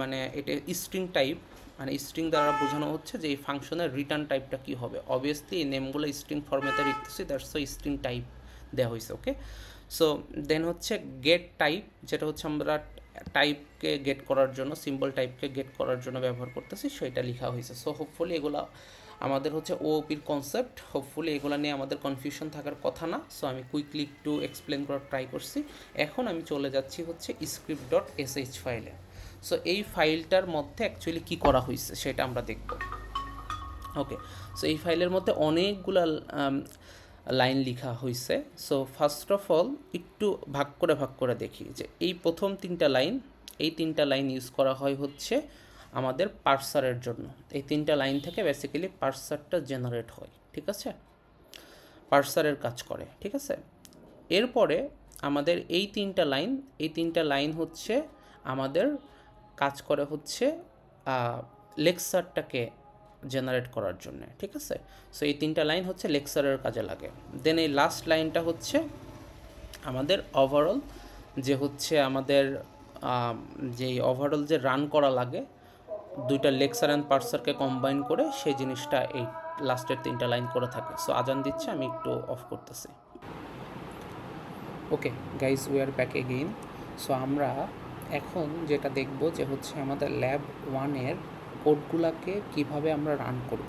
মানে এটা string type, মানে স্ট্রিং দ্বারা বোঝানো হচ্ছে যে এই ফাংশনের রিটার্ন টাইপটা কী হবে। অবভিয়াসলি এই নেমগুলো স্ট্রিং ফরম্যাটে লিখতেছি, দ্যাটস ওয়াই স্ট্রিং টাইপ দেওয়া হয়েছে, ওকে। সো দেন হচ্ছে গেট টাইপ, যেটা হচ্ছে আমরা টাইপকে গেট করার জন্য, সিম্বল টাইপকে গেট করার জন্য ব্যবহার করতেছি, সেটা লেখা হয়েছে। সো হোপফুলি এগুলো আমাদের হচ্ছে ওপির কনসেপ্ট, হোপফুলি এগুলো নিয়ে আমাদের কনফিউশন থাকার কথা না। সো আমি কুইকলি একটু এক্সপ্লেন করার ট্রাই করছি। এখন আমি চলে যাচ্ছি হচ্ছে স্ক্রিপ্ট ডট এসএইচ ফাইলে। সো এই ফাইলটার মধ্যে অ্যাকচুয়ালি কী করা হয়েছে সেটা আমরা দেখব, ওকে। সো এই ফাইলের মধ্যে অনেকগুলা লাইন লেখা হয়েছে। সো ফার্স্ট অফ অল একটু ভাগ করে দেখি যে এই প্রথম এই তিনটা লাইন ইউজ করা হয় হচ্ছে আমাদের পার্সারের জন্য। এই তিনটা লাইন থেকে বেসিক্যালি পার্সারটা জেনারেট হয়, ঠিক আছে, পার্সারের কাজ করে, ঠিক আছে। এরপরে আমাদের এই তিনটা লাইন হচ্ছে আমাদের কাজ করে হচ্ছে লেকচারটাকে জেনারেট করার জন্য, ঠিক আছে। সো এই তিনটা লাইন হচ্ছে লেকচারের কাজে লাগে। দেন এই লাস্ট লাইনটা হচ্ছে আমাদের ওভারঅল যে হচ্ছে আমাদের যে ওভারঅল যে রান করা লাগে দুইটা লেকচার অ্যান্ড পার্সারকে কম্বাইন করে সেই জিনিসটা এই লাস্টের 3টা লাইন করে থাকে। সো আজান দিচ্ছে, আমি একটু অফ করতেছি। Okay guys, we are back again. So আমরা এখন যেটা দেখব যে হচ্ছে আমাদের ল্যাব 1-এর কোডগুলোকে কিভাবে আমরা রান করব,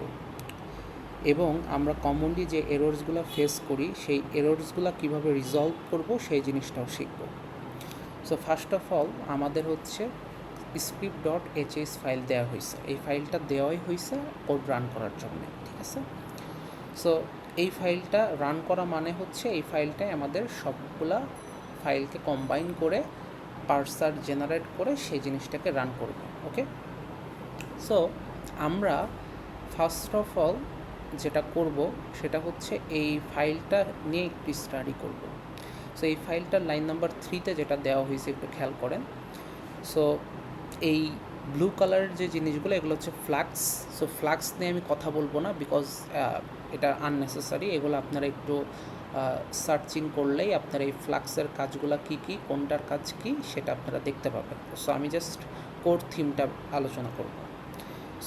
এবং আমরা কমনলি যে এরর্সগুলো ফেস করি সেই এরর্সগুলো কিভাবে রিজলভ করব সেই জিনিসটাও শিখব। সো ফার্স্ট অফ অল আমাদের হচ্ছে script.sh ফাইল দেওয়া হয়েছে। এই ফাইলটা দেওয়াই হয়েছে কোড রান করার জন্য, ঠিক আছে। সো এই ফাইলটা রান করা মানে হচ্ছে এই ফাইলটায় আমাদের সবগুলা ফাইলকে কম্বাইন করে পার্সার জেনারেট করে সেই জিনিসটাকে রান করব। ওকে, সো আমরা ফার্স্ট অফ অল যেটা করব সেটা হচ্ছে এই ফাইলটা নিয়ে একটু স্টাডি করব। সো এই ফাইলটার লাইন নাম্বার 3-তে যেটা দেওয়া হয়েছে একটু খেয়াল করেন। সো এই ব্লু কালারের যে জিনিসগুলো এগুলো হচ্ছে ফ্লাক্স। সো ফ্লাক্স নিয়ে আমি কথা বলবো না, বিকজ এটা আননেসেসারি। এগুলো আপনারা একটু সার্চিং করলেই আপনারা এই ফ্লাক্সের কাজগুলো কী কী, কোনটার কাজ কী সেটা আপনারা দেখতে পাবেন। সো আমি জাস্ট কোর থিমটা আলোচনা করব।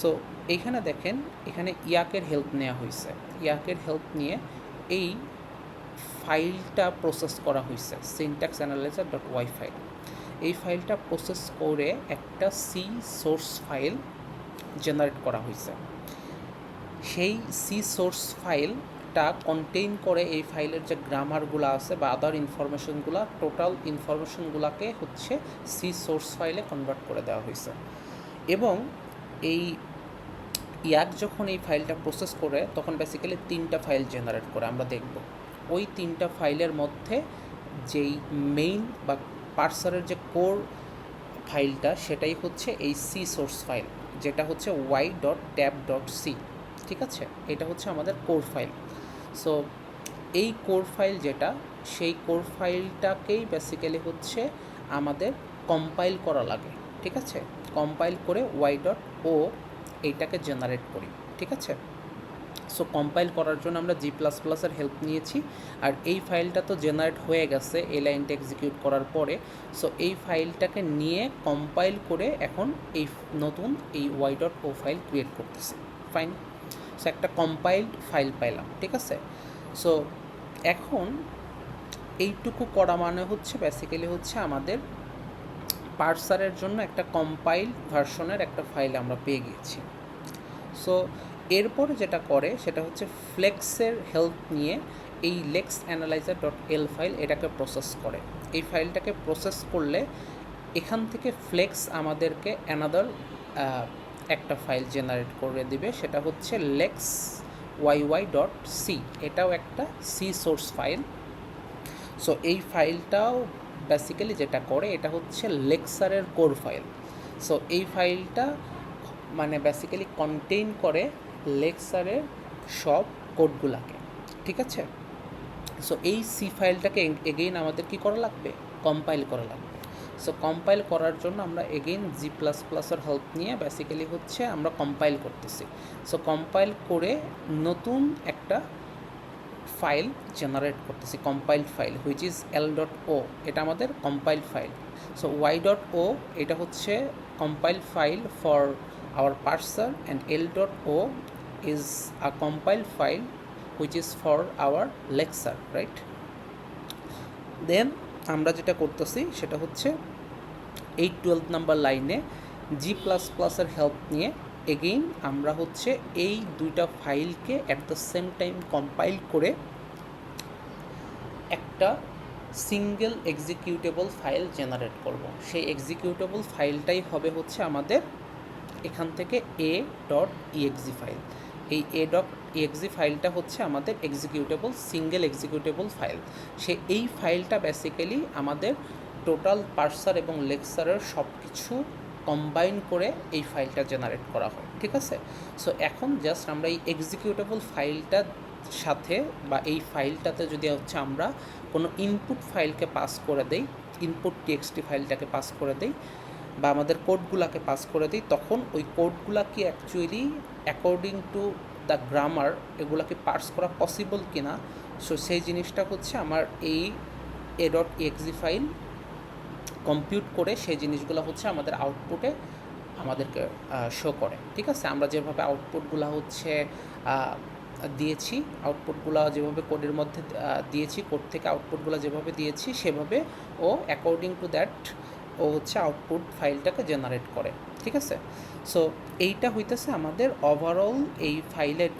সো এইখানে দেখেন, এখানে ইয়াকের হেল্প নেওয়া হয়েছে। ইয়াকের হেল্প নিয়ে এই ফাইলটা প্রসেস করা হয়েছে, syntax analyser dot Y file. এই ফাইলটা প্রসেস করে একটা সি সোর্স ফাইল জেনারেট করা হয়েছে। সেই সি সোর্স ফাইলটা কন্টেইন করে এই ফাইলের যে গ্রামারগুলো আছে বা আদার ইনফরমেশনগুলো, টোটাল ইনফরমেশনগুলোকে হচ্ছে সি সোর্স ফাইলে কনভার্ট করে দেওয়া হয়েছে। এবং এই ইয়াক যখন এই ফাইলটা প্রসেস করে তখন বেসিক্যালি 3টা ফাইল জেনারেট করে। আমরা দেখব ওই 3টা ফাইলের মধ্যে যেই মেইন বা পার্সারের যে কোর ফাইলটা সেটাই হচ্ছে এই সি সোর্স ফাইল, যেটা হচ্ছে y.tab.c, ঠিক আছে। এটা হচ্ছে আমাদের কোর ফাইল। সো এই কোর ফাইল যেটা, সেই কোর ফাইলটাকেই বেসিক্যালি হচ্ছে আমাদের কম্পাইল করা লাগে, ঠিক আছে। কম্পাইল করে y.o এইটাকে জেনারেট করি, ঠিক আছে। সো কম্পাইল করার জন্য আমরা G++-এর হেল্প নিয়েছি। আর এই ফাইলটা তো জেনারেট হয়ে গেছে এই লাইনটা এক্সিকিউট করার পরে। সো এই ফাইলটাকে নিয়ে কম্পাইল করে এখন এই নতুন এই y.o ফাইল ক্রিয়েট করতেছি। ফাইন, সো একটা কম্পাইলড ফাইল পাইলাম, ঠিক আছে। সো এখন এইটুকু করা মানে হচ্ছে বেসিক্যালি হচ্ছে আমাদের পার্সারের জন্য একটা কম্পাইলড ভার্সনের একটা ফাইল আমরা পেয়ে গিয়েছি। সো এরপর যেটা করে সেটা হচ্ছে ফ্লেক্সের হেল্প নিয়ে এই lex analyser dot L file এটাকে প্রসেস করে। এই ফাইলটাকে প্রসেস করলে এখান থেকে ফ্লেক্স আমাদেরকে অ্যানাদার একটা ফাইল জেনারেট করে দিবে, সেটা হচ্ছে লেক্স yy.c। এটাও একটা সি সোর্স ফাইল। সো এই ফাইলটাও বেসিক্যালি যেটা করে এটা হচ্ছে লেক্সারের কোর ফাইল। সো এই ফাইলটা মানে বেসিক্যালি কন্টেইন করে লেক্সারের সব কোডগুলোকে, ঠিক আছে। সো এই সি ফাইলটাকে এগেইন আমাদের কী করা লাগবে, কম্পাইল করা লাগবে। সো কম্পাইল করার জন্য আমরা এগেইন G++-এর হেল্প নিয়ে বেসিক্যালি হচ্ছে আমরা কম্পাইল করতেছি। সো কম্পাইল করে নতুন একটা ফাইল জেনারেট করতেছি, compiled file, which is l.o। এটা আমাদের কম্পাইলড ফাইল। সো y.o এটা হচ্ছে compiled file for our পার্সার, and l.o is a compiled file which is for our lecture, right? দেন আমরা যেটা করতেছি সেটা হচ্ছে এই 12 নাম্বার লাইনে G++-এর হেল্প নিয়ে এগেইন আমরা হচ্ছে এই দুইটা ফাইলকে at the same time compile করে একটা সিঙ্গেল এক্সিকিউটেবল ফাইল জেনারেট করব। সেই এক্সিকিউটেবল ফাইলটাই হবে হচ্ছে আমাদের এখান থেকে a.exe ফাইল। এই a.exe ফাইলটা হচ্ছে আমাদের এক্সিকিউটেবল, সিঙ্গেল এক্সিকিউটেবল ফাইল। এই ফাইলটা বেসিক্যালি আমাদের টোটাল পার্সার এবং লেকচারের সব কিছু কম্বাইন করে এই ফাইলটা জেনারেট করা হয়, ঠিক আছে। সো এখন জাস্ট আমরা এই এক্সিকিউটেবল ফাইলটার সাথে বা এই ফাইলটাতে যদি হচ্ছে আমরা কোনো ইনপুট ফাইলকে পাস করে দেই, ইনপুট টিএক্সটি ফাইলটাকে পাস করে দেই বা আমাদের কোডগুলোকে পাস করে দিই, তখন ওই কোডগুলো কি actually according to the grammar এগুলোকে পার্স করা পসিবল কি না। সো সেই জিনিসটা হচ্ছে আমার এই a.exe ফাইল কম্পিউট করে সেই জিনিসগুলো হচ্ছে আমাদের আউটপুটে আমাদেরকে শো করে। ঠিক আছে, আমরা যেভাবে আউটপুটগুলো হচ্ছে দিয়েছি, আউটপুটগুলো যেভাবে কোডের মধ্যে দিয়েছি, কোড থেকে আউটপুটগুলো যেভাবে দিয়েছি সেভাবে ও অ্যাকর্ডিং টু দ্যাট ও হচ্ছে আউটপুট ফাইলটাকে জেনারেট করে। ঠিক আছে, সো এইটা হইতেছে আমাদের ওভারঅল এই ফাইলের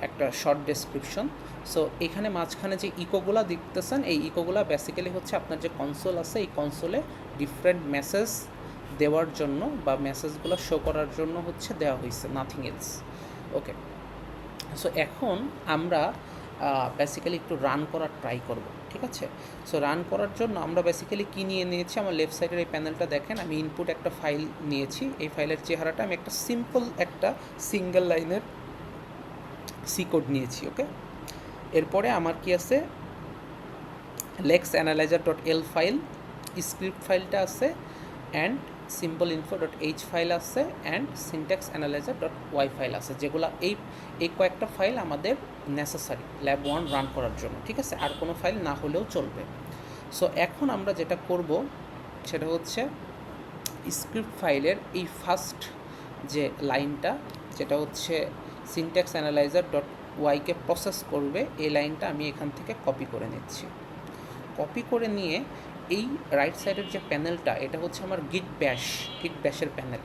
একটা শর্ট ডেসক্রিপশন। সো এখানে মাঝখানে যে ইকোগুলা দেখতেছেন, এই ইকোগুলা বেসিক্যালি হচ্ছে আপনার যে কনসোল আছে, এই কনসোলে ডিফারেন্ট মেসেজ দেওয়ার জন্য বা মেসেজগুলো শো করার জন্য হচ্ছে দেওয়া হয়েছে, নাথিং এলস। ওকে, সো এখন আমরা বেসিক্যালি একটু রান করার ট্রাই করব। ঠিক আছে, সো রান করার জন্য আমরা বেসিক্যালি কী নিয়ে নিয়েছি, আমার লেফট সাইডের এই প্যানেলটা দেখেন, আমি ইনপুট একটা ফাইল নিয়েছি। এই ফাইলের চেহারাটা আমি একটা সিম্পল একটা সিঙ্গেল লাইনের সি কোড নিয়েছি। ওকে, এরপরে আমার কি আছে, lex analyser dot L file, script ফাইলটা আছে, and simple info dot H file আছে, and syntax analyser dot Y file আছে, যেগুলো এই কয়েকটা ফাইল আমাদের নেসেসারি ল্যাব 1 রান করার জন্য। ঠিক আছে, আর কোনো ফাইল না হলেও চলবে। সো এখন আমরা যেটা করব সেটা হচ্ছে স্ক্রিপ্ট ফাইলের এই ফার্স্ট যে লাইনটা, যেটা হচ্ছে সিনট্যাক্স অ্যানালাইজার ডট ওয়াইকে প্রসেস করবে, এই লাইনটা আমি এখান থেকে কপি করে নিচ্ছি। কপি করে নিয়ে এই রাইট সাইডের যে প্যানেলটা, এটা হচ্ছে আমার গিট ব্যাশের প্যানেল।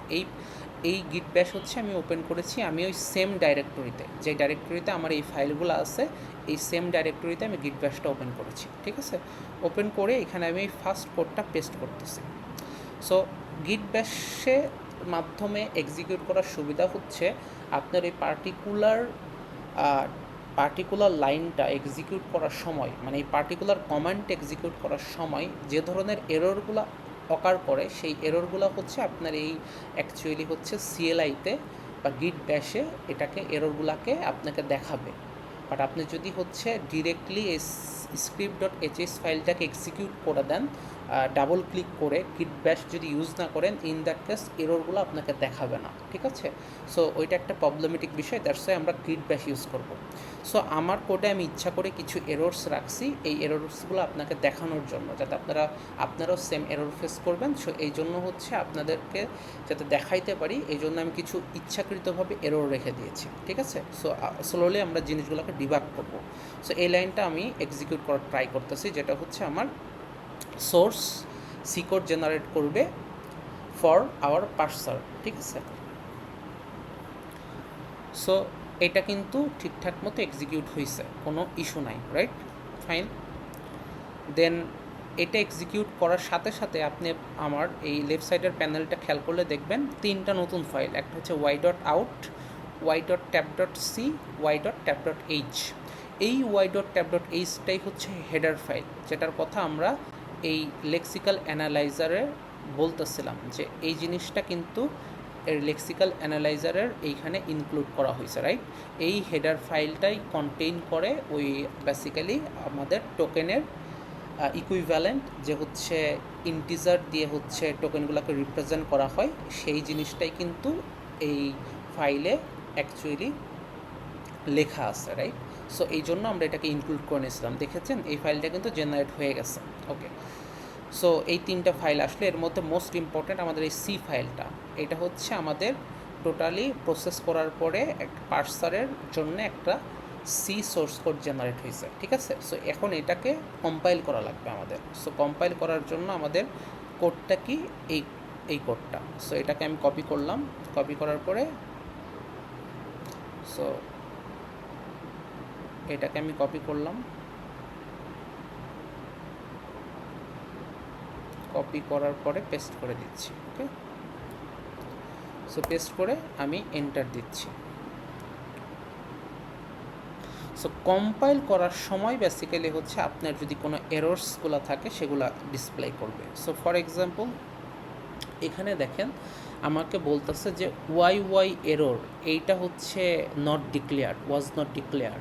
এই গিট ব্যাশ হচ্ছে আমি ওপেন করেছি, আমি ওই সেম ডাইরেক্টরিতে, যে ডাইরেক্টরিতে আমার এই ফাইলগুলো আছে, এই সেম ডাইরেক্টরিতে আমি গিট ব্যাশটা ওপেন করেছি। ঠিক আছে, ওপেন করে এখানে আমি এই ফার্স্ট কোডটা পেস্ট করতেছি। সো গিট ব্যাশের মাধ্যমে এক্সিকিউট করার সুবিধা হচ্ছে আপনার এই পার্টিকুলার লাইনটা এক্সিকিউট করার সময়, মানে এই পার্টিকুলার কমান্ড এক্সিকিউট করার সময় যে ধরনের এররগুলো অকার করে, সেই এররগুলো হচ্ছে আপনার এই অ্যাকচুয়ালি হচ্ছে সিএলআইতে বা গিট ব্যাশে এটাকে এররগুলোকে আপনাকে দেখাবে। বাট আপনি যদি হচ্ছে ডিরেক্টলি এই স্ক্রিপ্ট ডট এইচএস ফাইলটাকে এক্সিকিউট করে দেন, ডাবল ক্লিক করে গিট ব্যাশ যদি ইউজ না করেন, ইন দ্যাট কেস এররগুলো আপনাকে দেখাবে না। ঠিক আছে, সো ওইটা একটা প্রবলেমেটিক বিষয়, দ্যাটস ওয়াই আমরা গিট ব্যাশ ইউজ করব। সো আমার কোডে আমি ইচ্ছা করে কিছু এরর্স রাখছি, এই এরর্সগুলো আপনাকে দেখানোর জন্য, যাতে আপনারাও সেম এরর ফেস করবেন। সো এই জন্য হচ্ছে আপনাদেরকে যাতে দেখাইতে পারি, এই জন্য আমি কিছু ইচ্ছাকৃতভাবে এরর রেখে দিয়েছি। ঠিক আছে, সো স্লোলি আমরা জিনিসগুলোকে ডিবাগ করব। সো এই লাইনটা আমি এক্সিকিউট করার ট্রাই করতেছি, যেটা হচ্ছে আমার সোর্স সি কোড জেনারেট করবে ফর আওয়ার পার্সার। ঠিক আছে, সো এটা কিন্তু ঠিকঠাক মতো এক্সিকিউট হয়েছে, কোনো ইস্যু নাই, রাইট, ফাইন। দেন এটা এক্সিকিউট করার সাথে সাথে আপনি আমার এই লেফট সাইডের প্যানেলটা খেয়াল করলে দেখবেন তিনটা নতুন ফাইল, একটা হচ্ছে y dot out, y dot tab dot c, y dot tab dot h. এই ওয়াই ডট ট্যাব ডট এইচটাই হচ্ছে হেডার ফাইল, যেটার কথা আমরা এই লেক্সিক্যাল অ্যানালাইজারে বলতেছিলাম, যে এই জিনিসটা কিন্তু এর লেক্সিক্যাল অ্যানালাইজারের এইখানে ইনক্লুড করা হয়েছে, রাইট। এই হেডার ফাইলটাই কন্টেইন করে ওই বেসিক্যালি আমাদের টোকেনের ইকুইভ্যালেন্ট, যে হচ্ছে ইন্টিজার দিয়ে হচ্ছে টোকেনগুলোকে রিপ্রেজেন্ট করা হয়, সেই জিনিসটাই কিন্তু এই ফাইলে অ্যাকচুয়ালি লেখা আছে, রাইট। সো এই জন্য আমরা এটাকে ইনক্লুড করে নিয়েছিলাম। দেখেছেন এই ফাইলটা কিন্তু জেনারেট হয়ে গেছে। ওকে, সো এই তিনটা ফাইল আসলে এর মধ্যে মোস্ট ইম্পর্ট্যান্ট আমাদের এই সি ফাইলটা, এটা হচ্ছে আমাদের টোটালি প্রসেস করার পরে একটা পার্সারের জন্য একটা সি সোর্স কোড জেনারেট হয়েছে। ঠিক আছে, সো এখন এটাকে কম্পাইল করা লাগবে আমাদের। সো কম্পাইল করার জন্য আমাদের কোডটা কি, এই কোডটা। সো এটাকে আমি কপি করলাম, কপি করার পরে সো এটাকে আমি কপি করলাম, কপি করার পরে পেস্ট করে দিচ্ছি। ওকে, সো পেস্ট করে আমি এন্টার দিচ্ছি। সো কম্পাইল করার সময় বেসিক্যালি হচ্ছে আপনার যদি কোনো এরর্সগুলো থাকে সেগুলো ডিসপ্লে করবে। সো ফর এক্সাম্পল এখানে দেখেন আমাকে বলতেছে যে ওয়াই এরর, এইটা হচ্ছে not declare, was not declare.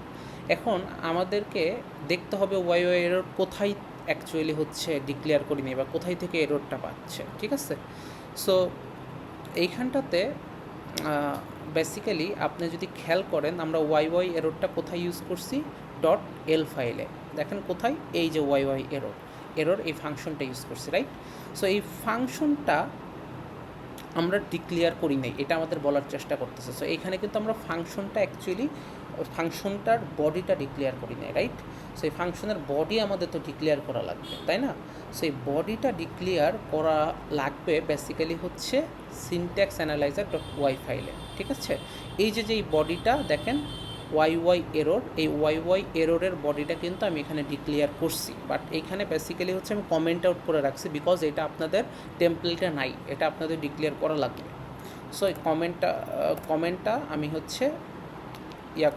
এখন আমাদেরকে দেখতে হবে ওয়াই এরর কোথায় অ্যাকচুয়ালি হচ্ছে ডিক্লেয়ার করিনি বা কোথায় থেকে এররটা পাচ্ছে। ঠিক আছে, সো এইখানটাতে বেসিক্যালি আপনি যদি খেয়াল করেন আমরা ওয়াই এররটা কোথায় ইউজ করছি, ডট এল ফাইলে। দেখেন কোথায়, এই যে ওয়াই এরর এই ফাংশনটা ইউজ করছি, রাইট। সো এই ফাংশনটা আমরা ডিক্লেয়ার করি নাই, এটা আমাদের বলার চেষ্টা করতেছে। সো এখানে কিন্তু আমরা ফাংশনটার বডিটা ডিক্লেয়ার করি নাই, রাইট? সো এই ফাংশনের বডি আমাদের তো ডিক্লেয়ার করা লাগবে, তাই না? সো এই বডিটা ডিক্লেয়ার করা লাগবে বেসিক্যালি হচ্ছে সিনট্যাক্স অ্যানালাইজার ডট ওয়াই ফাইলে, ঠিক আছে? এই যে এই বডিটা দেখেন ওয়াই এরর, এই ওয়াই এররের বডিটা কিন্তু আমি এখানে ডিক্লেয়ার করছি, বাট এইখানে বেসিক্যালি হচ্ছে আমি কমেন্ট আউট করে রাখছি বিকজ এটা আপনাদের টেমপ্লেটে নাই, এটা আপনাদের ডিক্লেয়ার করা লাগবে। সো এই কমেন্টটা আমি হচ্ছে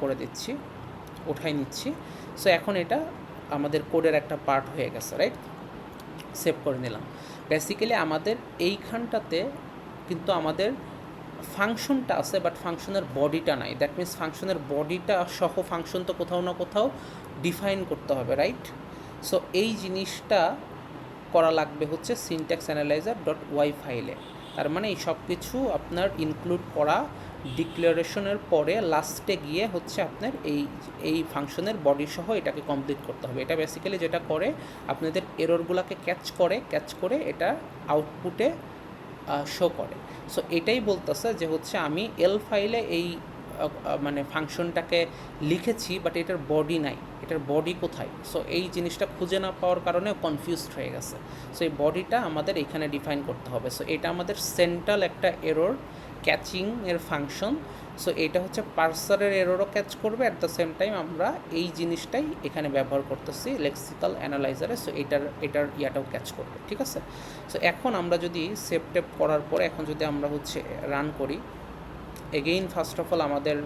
করে দিচ্ছি, উঠাই নিচ্ছি। সো এখন এটা আমাদের কোডের একটা পার্ট হয়ে গেছে, রাইট? সেভ করে নিলাম। বেসিক্যালি আমাদের এইখানটাতে কিন্তু আমাদের ফাংশনটা আছে, বাট ফাংশনের বডিটা নাই। দ্যাট মিনস ফাংশনের বডিটা সহ ফাংশন তো কোথাও না কোথাও ডিফাইন করতে হবে, রাইট? সো এই জিনিসটা করা লাগবে হচ্ছে সিনট্যাক্স অ্যানালাইজার ডট ওয়াই ফাইলে। তার মানে এই সব কিছু আপনার ইনক্লুড করা ডিক্লারেশনের পরে লাস্টে গিয়ে হচ্ছে আপনার এই ফাংশনের বডি সহ এটাকে কমপ্লিট করতে হবে। এটা বেসিক্যালি যেটা করে আপনাদের এররগুলোকে ক্যাচ করে এটা আউটপুটে শো করে। সো এটাই বলতেছে যে হচ্ছে আমি এল ফাইলে এই মানে ফাংশনটাকে লিখেছি, বাট এটার বডি নাই, এটার বডি কোথায়? সো এই জিনিসটা খুঁজে না পাওয়ার কারণে কনফিউজড হয়ে গেছে। সো এই বডিটা আমাদের এখানে ডিফাইন করতে হবে। সো এটা আমাদের সেন্ট্রাল একটা এরর ক্যাচিং এর ফাংশন। সো এটা হচ্ছে পার্সারের এররও ক্যাচ করবে, অ্যাট দ্য সেম টাইম আমরা এই জিনিসটাই এখানে ব্যবহার করতেছি লেক্সিক্যাল অ্যানালাইজারে। সো এটার ইয়াটাও ক্যাচ করবে, ঠিক আছে? সো এখন আমরা যদি সেভ টেপ করার পরে এখন যদি আমরা হচ্ছে রান করি, এগেইন ফার্স্ট অফ অল আমাদের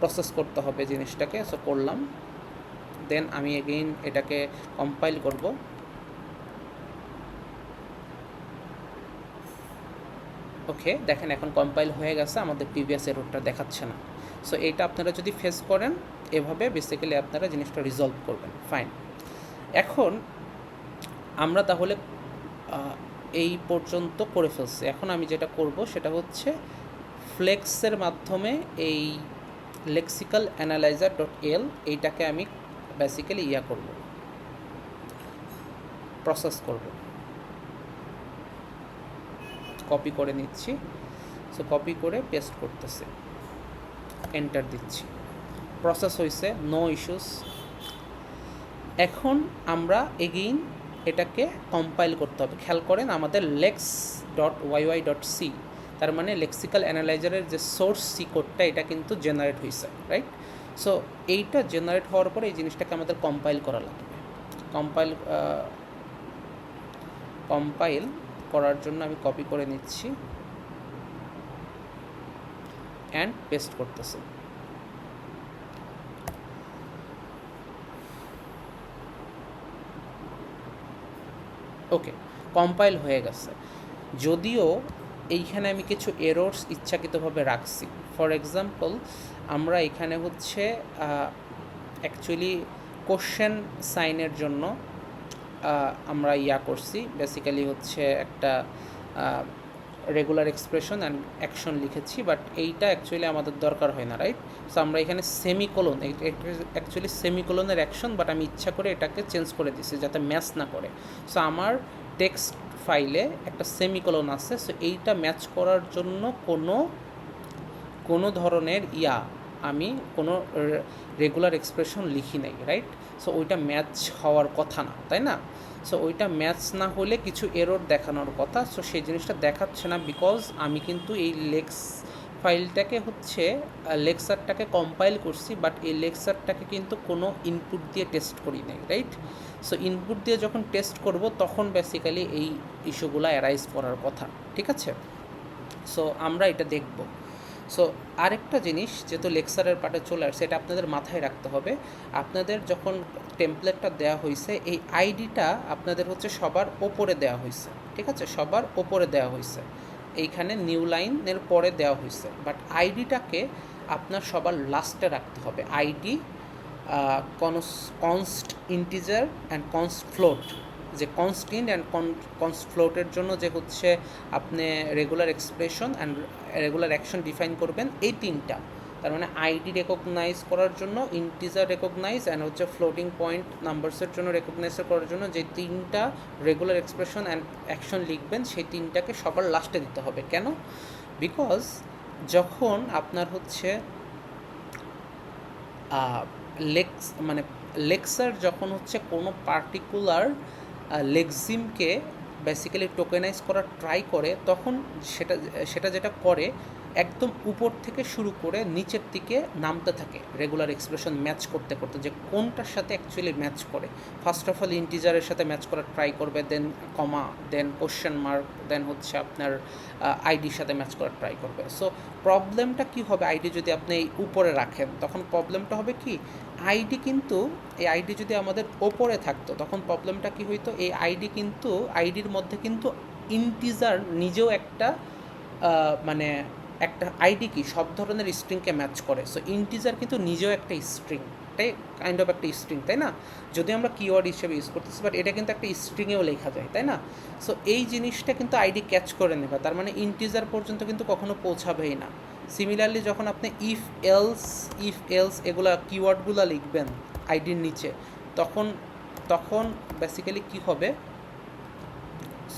প্রসেস করতে হবে জিনিসটাকে। সো করলাম, দেন আমি এগেইন এটাকে কম্পাইল করব। ওকে, দেখেন এখন কম্পাইল হয়ে গেছে, আমাদের প্রিভিয়াস এররটা দেখাচ্ছে না। সো এইটা আপনারা যদি ফেস করেন এভাবে বেসিক্যালি আপনারা জিনিসটা রিজলভ করবেন। ফাইন, এখন আমরা তাহলে এই পর্যন্ত করে ফেলছি। এখন আমি যেটা করব সেটা হচ্ছে ফ্লেক্সের মাধ্যমে এই লেক্সিক্যাল অ্যানালাইজার ডট এল এইটাকে আমি বেসিক্যালি করব, প্রসেস করব। কপি করে নিচ্ছি। সো কপি করে পেস্ট করতেছি, এন্টার দিচ্ছি, প্রসেস হয়েছে, নো ইস্যুস। এখন আমরা এগেইন এটাকে কম্পাইল করতে হবে। খেয়াল করেন আমাদের লেক্স ডট ওয়াই ডট সি, তার মানে লেক্সিক্যাল অ্যানালাইজারের যে সোর্স সি কোডটা এটা কিন্তু জেনারেট হয়েছে, রাইট? সো এইটা জেনারেট হওয়ার পরে এই জিনিসটাকে আমাদের কম্পাইল করা লাগবে। কম্পাইল করার জন্য আমি কপি করে নিচ্ছি অ্যান্ড পেস্ট করতেছি। ওকে, কম্পাইল হয়ে গেছে। যদিও এইখানে আমি কিছু এরর্স ইচ্ছাকৃতভাবে রাখছি। ফর এক্সাম্পল আমরা এখানে হচ্ছে অ্যাকচুয়ালি কোশ্চেন সাইনের জন্য আমরা করছি, বেসিক্যালি হচ্ছে একটা রেগুলার এক্সপ্রেশন অ্যান্ড অ্যাকশন লিখেছি, বাট এইটা অ্যাকচুয়ালি আমাদের দরকার হয় না, রাইট? সো আমরা এখানে সেমিকোলন, অ্যাকচুয়ালি সেমিকোলনের অ্যাকশন, বাট আমি ইচ্ছা করে এটাকে চেঞ্জ করে দিছি যাতে ম্যাচ না করে। সো আমার টেক্সট ফাইলে একটা সেমিকোলন আছে। সো এইটা ম্যাচ করার জন্য কোনো ধরনের আমি কোনো রেগুলার এক্সপ্রেশন লিখি নাই, রাইট? সো ওইটা ম্যাচ হওয়ার কথা না, তাই না? সো ওইটা ম্যাচ না হলে কিছু এরর দেখানোর কথা। সো সেই জিনিসটা দেখাচ্ছে না বিকজ আমি কিন্তু এই ফাইলটাকে হচ্ছে লেকচারটাকে কম্পাইল করছি, বাট এই লেকচারটাকে কিন্তু কোনো ইনপুট দিয়ে টেস্ট করি নাই, রাইট? সো ইনপুট দিয়ে যখন টেস্ট করব তখন বেসিক্যালি এই ইস্যুগুলো অ্যারাইজ করার কথা, ঠিক আছে? সো আমরা এটা দেখব। সো আরেকটা জিনিস, যেহেতু লেকচারের পার্টে চলে আসছে, এটা আপনাদের মাথায় রাখতে হবে। আপনাদের যখন টেমপ্লেটটা দেওয়া হয়েছে এই আইডিটা আপনাদের হচ্ছে সবার ওপরে দেওয়া হয়েছে, ঠিক আছে? সবার ওপরে দেওয়া হয়েছে, এইখানে নিউ লাইনের পরে দেওয়া হয়েছে, বাট আইডিটাকে আপনার সবার লাস্টে রাখতে হবে। ID const integer and const float, যে কনস্ট্যান্ট অ্যান্ড কনস্ট ফ্লোটের জন্য যে হচ্ছে আপনি regular expression and regular action define করবেন, এই তিনটা। তার মানে আইডি রেকগনাইজ করার জন্য, ইন্টিজার রেকগনাইজ অ্যান্ড হচ্ছে ফ্লোটিং পয়েন্ট নাম্বারসের জন্য রেকগনাইজ করার জন্য যে তিনটা রেগুলার এক্সপ্রেশন অ্যান্ড অ্যাকশন লিখবেন সেই তিনটাকে সবার লাস্টে দিতে হবে। কেন? বিকজ যখন আপনার হচ্ছে মানে লেক্সার যখন হচ্ছে কোনো পার্টিকুলার লেক্সিমকে বেসিক্যালি টোকেনাইজ করার ট্রাই করে, তখন সেটা যেটা করে একদম উপর থেকে শুরু করে নিচের দিকে নামতে থাকে রেগুলার এক্সপ্রেশন ম্যাচ করতে করতে, যে কোনটার সাথে অ্যাকচুয়ালি ম্যাচ করে। ফার্স্ট অফ অল ইন্টিজারের সাথে ম্যাচ করার ট্রাই করবে, দেন কমা, দেন কোশ্চেন মার্ক, দেন হচ্ছে আপনার আইডির সাথে ম্যাচ করার ট্রাই করবে। সো প্রবলেমটা কি হবে, আইডি যদি আপনি এই উপরে রাখেন তখন প্রবলেমটা হবে কি, আইডি কিন্তু এই আইডি যদি আমাদের ওপরে থাকতো তখন প্রবলেমটা কি হইতো, এই আইডি কিন্তু আইডির মধ্যে কিন্তু ইন্টিজার নিজেও একটা মানে একটা আইডি কি সব ধরনের স্ট্রিংকে ম্যাচ করে। সো ইন্টিজার কিন্তু নিজেও একটা স্ট্রিং, তাই কাইন্ড অফ একটা স্ট্রিং, তাই না? যদি আমরা কিওয়ার্ড হিসেবে ইউজ করতেছি, বাট এটা কিন্তু একটা স্ট্রিংয়েও লেখা যায়, তাই না? সো এই জিনিসটা কিন্তু আইডি ক্যাচ করে নেবে, তার মানে ইন্টিজার পর্যন্ত কিন্তু কখনো পৌঁছাবেই না। সিমিলারলি যখন আপনি ইফ এলস এগুলা কিওয়ার্ডগুলো লিখবেন আইডির নিচে, তখন বেসিক্যালি কী হবে,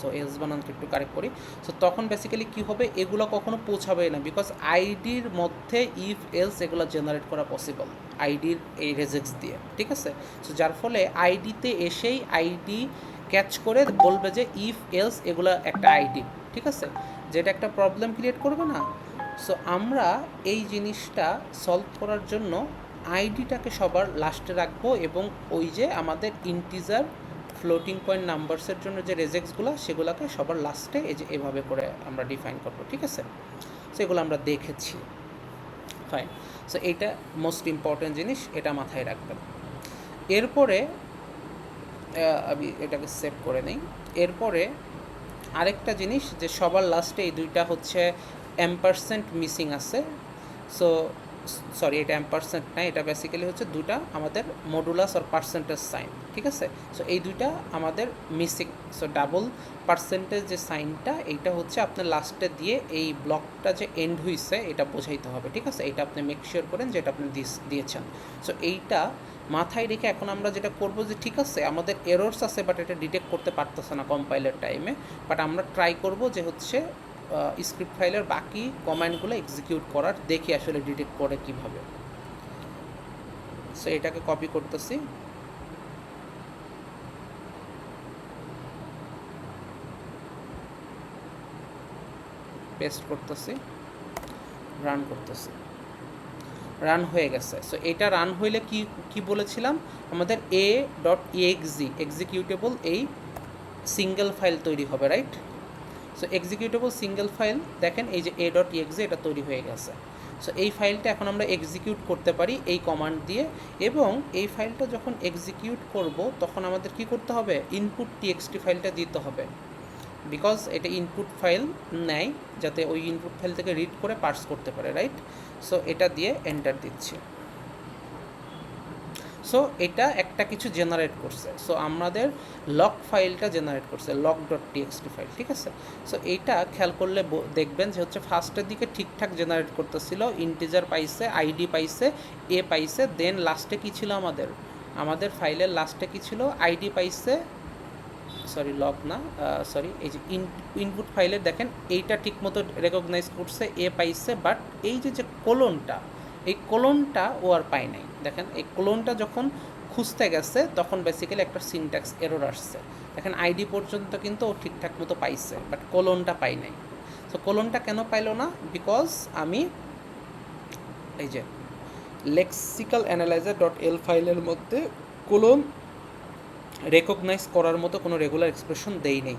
সো এলস বানানকে একটু কারেক্ট করি। সো তখন বেসিক্যালি কী হবে, এগুলো কখনো পৌঁছাবে না, বিকজ আইডির মধ্যে ইফ এলস এগুলো জেনারেট করা পসিবল আইডির এই রেজেক্স দিয়ে, ঠিক আছে? সো যার ফলে আইডিতে এসেই আইডি ক্যাচ করে বলবে যে ইফ এলস এগুলো একটা আইডি, ঠিক আছে, যেটা একটা প্রবলেম ক্রিয়েট করবে না। সো আমরা এই জিনিসটা সলভ করার জন্য আইডিটাকে সবার লাস্টে রাখবো, এবং ওই যে আমাদের ইন্টিজার ফ্লোটিং পয়েন্ট নাম্বারসের জন্য যে রেজেক্টসগুলো সেগুলোকে সবার লাস্টে এই যে এভাবে করে আমরা ডিফাইন করবো, ঠিক আছে? সো এগুলো আমরা দেখেছি, ফাইন। সো এইটা মোস্ট ইম্পর্ট্যান্ট জিনিস, এটা মাথায় রাখবেন। এরপরে আমি এটাকে সেভ করে নিই। এরপরে আরেকটা জিনিস যে সবার লাস্টে এই দুইটা হচ্ছে এম্পারসেন্ট মিসিং আছে। সো সরি, এটা এম্পারসেন্ট না, এটা বেসিক্যালি হচ্ছে দুটা আমাদের মডুলাস আর পার্সেন্টেজ সাইন, ঠিক আছে? সো এই দুইটা আমাদের মিসিং। সো ডাবল পার্সেন্টেজ যে সাইনটা, এইটা হচ্ছে আপনার লাস্টে দিয়ে এই ব্লকটা যে এন্ড হইছে এটা বোঝাইতে হবে, ঠিক আছে? এটা আপনি মেক শিওর করেন যে এটা আপনি দিয়েছেন। সো এইটা মাথায় রেখে এখন আমরা যেটা করবো যে ঠিক আছে আমাদের এরর্স আছে, বাট এটা ডিটেক্ট করতে পারতেছে না কম্পাইলের টাইমে, বাট আমরা ট্রাই করব যে হচ্ছে স্ক্রিপ্ট ফাইলের বাকি কমান্ডগুলো এক্সিকিউট করার, দেখি আসলে ডিটেক্ট করে কীভাবে। সো এটাকে কপি করতেছি, পেস্ট করতেছি, রান করতেছি, রান হয়ে গেছে। সো এটা রান হইলে কি বলেছিলাম, আমাদের a.exe এক্সিকিউটেবল এই সিঙ্গেল ফাইল তৈরি হবে, right? So executable single file দেখেন এই যে a.exe এটা তৈরি হয়ে গেছে। সো এই ফাইলটা এখন আমরা এক্সিকিউট করতে পারি এই কমান্ড দিয়ে, এবং এই ফাইলটা যখন এক্সিকিউট করব তখন আমাদের কি করতে হবে, ইনপুট টিএক্সটি ফাইলটা দিতে হবে, বিকজ এটা ইনপুট ফাইল নেয় যাতে ওই ইনপুট ফাইল থেকে রিড করে পার্স করতে পারে, রাইট? সো এটা দিয়ে এন্টার দিচ্ছি। সো এটা একটা কিছু জেনারেট করছে, সো আমাদের লক ফাইলটা জেনারেট করছে, log.txt ফাইল, ঠিক আছে? সো এইটা খেয়াল করলে দেখবেন যে হচ্ছে ফার্স্টের দিকে ঠিকঠাক জেনারেট করতেছিল, ইন্টিজার পাইছে, আইডি পাইছে, এ পাইছে, দেন লাস্টে কী ছিল আমাদের ফাইলের লাস্টে কী ছিল, আইডি পাইছে, সরি লগ না, সরি এই যে ইনপুট ফাইলের দেখেন এইটা ঠিকমতো রেকগনাইজ করছে, এ পাইছে, বাট এই যে কোলনটা, এই কোলনটা ও আর পায় নাই। দেখেন এই কোলনটা যখন খুঁজতে গেছে তখন বেসিক্যালি একটা সিনট্যাক্স এরর আসছে। দেখেন আইডি পর্যন্ত কিন্তু ও ঠিকঠাক মতো পাইছে, বাট কোলনটা পাই নাই। সো কোলনটা কেন পাইলো না, বিকজ আমি এই যে লেক্সিক্যাল অ্যানালাইজার ডট এল ফাইলের মধ্যে কোলন রেকগনাইজ করার মতো কোনো রেগুলার এক্সপ্রেশন দেই নেই,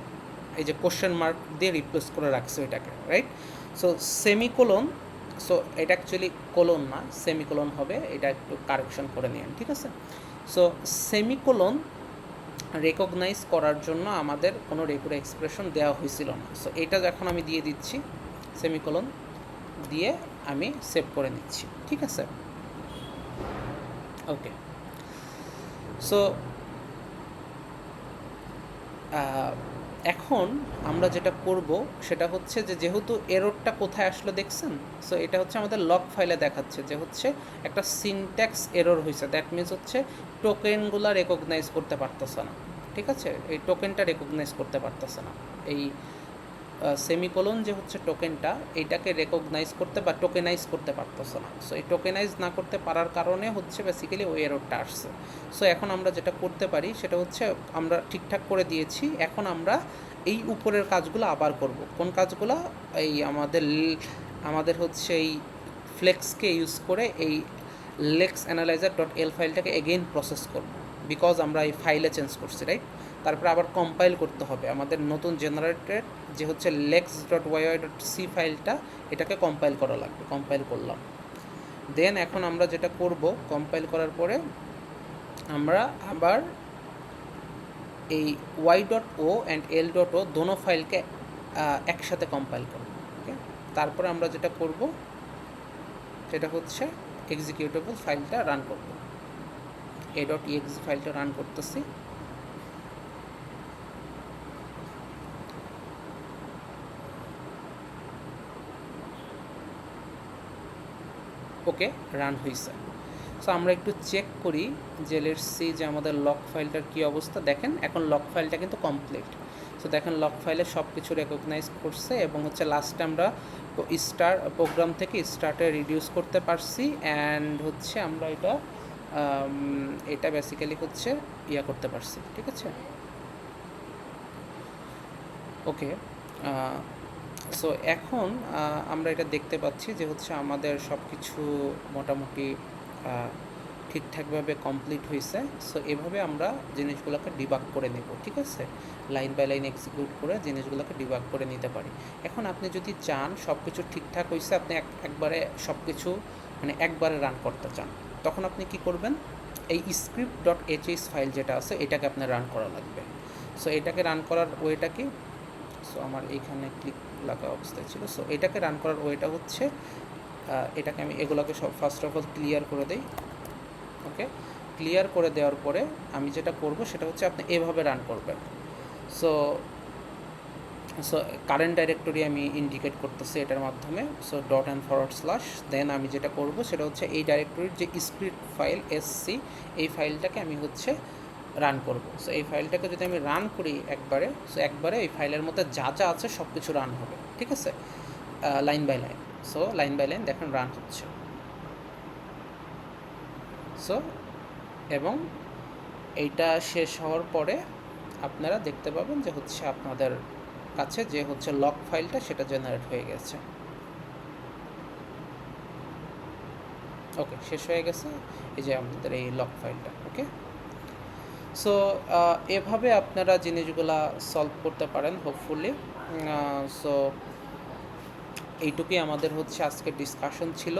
এই যে কোশ্চেন মার্ক দিয়ে রিপ্লেস করে রাখছে ওইটাকে, রাইট? সো সেমিকোলন, সো এটা অ্যাকচুয়ালি কোলন না, সেমিকোলন হবে, এটা একটু কারেকশন করে নিন, ঠিক আছে? সো সেমিকোলন রেকগনাইজ করার জন্য আমাদের কোনো রেগুলার এক্সপ্রেশন দেওয়া হয়েছিল না। সো এটা যখন আমি দিয়ে দিচ্ছি, সেমিকোলন দিয়ে আমি সেভ করে নিচ্ছি, ঠিক আছে? ওকে, সো এখন আমরা যেটা করব সেটা হচ্ছে যে যেহেতু এররটা কোথায় আসলো দেখছেন, সো এটা হচ্ছে আমাদের লগ ফাইলে দেখাচ্ছে যে হচ্ছে একটা সিনট্যাক্স এরর হয়েছে। দ্যাট মিনস হচ্ছে টোকেনগুলো রেকগনাইজ করতে পারতেছে না। ঠিক আছে, এই টোকেনটা রেকগনাইজ করতে পারতেছে না। এই সেমিকোলন যে হচ্ছে টোকেনটা, এইটাকে রেকগনাইজ করতে বা টোকেনাইজ করতে পারতেছে না। সো এই টোকেনাইজ না করতে পারার কারণে হচ্ছে বেসিক্যালি ওই এররটা আসছে। সো এখন আমরা যেটা করতে পারি সেটা হচ্ছে আমরা ঠিকঠাক করে দিয়েছি, এখন আমরা এই উপরের কাজগুলো আবার করব। কোন কাজগুলো? এই আমাদের হচ্ছে এই ফ্লেক্সকে ইউজ করে এই লেক্স অ্যানালাইজার ডট এল ফাইলটাকে এগেইন প্রসেস করব, বিকজ আমরা এই ফাইলে চেঞ্জ করছি, রাইট? তারপরে আবার কম্পাইল করতে হবে আমাদের নতুন জেনারেটেড যে হচ্ছে লেক্স ডট ওয়াই ডট সি ফাইলটা, এটাকে কম্পাইল করা লাগবে। কম্পাইল করলাম, দেন এখন আমরা যেটা করব, কম্পাইল করার পরে আমরা আবার এই y dot o and l dot o দোনো ফাইলকে একসাথে কম্পাইল করব। ওকে, তারপরে আমরা যেটা করব সেটা হচ্ছে এক্সিকিউটেবল ফাইলটা রান করব। এ ডট ইএক্সি ফাইলটা রান করতেছি। ওকে, রান হয়েছে। সো আমরা একটু চেক করি যে লেটস সি যে আমাদের লক ফাইলটার কী অবস্থা। দেখেন এখন লক ফাইলটা কিন্তু কমপ্লিট। সো দেখেন লক ফাইলে সব কিছু রেকগনাইজ করছে এবং হচ্ছে লাস্টে আমরা প্রোগ্রাম থেকে স্টার্টে রিডিউস করতে পারছি অ্যান্ড হচ্ছে আমরা এটা বেসিক্যালি হচ্ছে করতে পারছি। ঠিক আছে, ওকে। সো এখন আমরা এটা দেখতে পাচ্ছি যে হচ্ছে আমাদের সব কিছু মোটামুটি ঠিকঠাকভাবে কমপ্লিট হয়েছে। সো এভাবে আমরা জিনিসগুলোকে ডিবাগ করে নেব। ঠিক আছে, লাইন বাই লাইন এক্সিকিউট করে জিনিসগুলোকে ডিবাগ করে নিতে পারি। এখন আপনি যদি চান সব কিছু ঠিকঠাক হয়েছে, আপনি একবারে সব কিছু মানে একবারে রান করতে চান, তখন আপনি কি করবেন? এই স্ক্রিপ্ট ডট এইচএস ফাইল যেটা আছে এটাকে আপনার রান করা লাগবে। সো এটাকে রান করার ওয়েটা কি? সো আমার এইখানে ক্লিক লাগা অবস্থায় ছিল। সো এটাকে রান করার ওয়েটা হচ্ছে এটাকে আমি এগুলোকে সব ফার্স্ট অফ অল ক্লিয়ার করে দিই। ওকে, ক্লিয়ার করে দেওয়ার পরে আমি যেটা করব সেটা হচ্ছে আপনি এভাবে রান করবেন। সো সো কারেন্ট ডাইরেক্টরি আমি ইন্ডিকেট করতেছি এটার মাধ্যমে। So dot and forward slash, then আমি যেটা করব সেটা হচ্ছে এই ডাইরেক্টরির যে স্ক্রিপ্ট ফাইল এসসি, এই ফাইলটাকে আমি হচ্ছে রান করব। সো এই ফাইলটাকে যদি আমি রান করি একবারে, সো একবারে এই ফাইলের মধ্যে যা যা আছে সব কিছু রান হবে। ঠিক আছে, line by line. So line by line দেখেন রান হচ্ছে। সো এবং এইটা শেষ হওয়ার পরে আপনারা দেখতে পাবেন যে হচ্ছে আপনাদের কাছে যে হচ্ছে লক ফাইলটা সেটা জেনারেট হয়ে গেছে। ওকে, শেষ হয়ে গেছে এই যে আমাদের এই লক ফাইলটা। ওকে, সো এভাবে আপনারা জিনিসগুলা সলভ করতে পারেন হোপফুলি। সো এইটুকুই আমাদের হচ্ছে আজকের ডিসকাশন ছিল।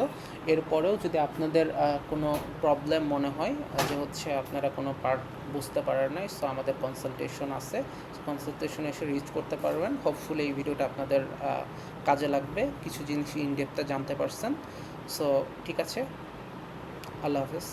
এরপরেও যদি আপনাদের কোনো প্রবলেম মনে হয় যে হচ্ছে আপনারা কোনো পার্ট বুঝতে পারেন নাই, সো আমাদের কনসালটেশন আছে, কনসালটেশনে এসে রিচ করতে পারবেন। হোপফুলি এই ভিডিওটা আপনাদের কাজে লাগবে, কিছু জিনিস ইনডেপথে জানতে পারছেন। সো ঠিক আছে, আল্লাহ হাফেজ।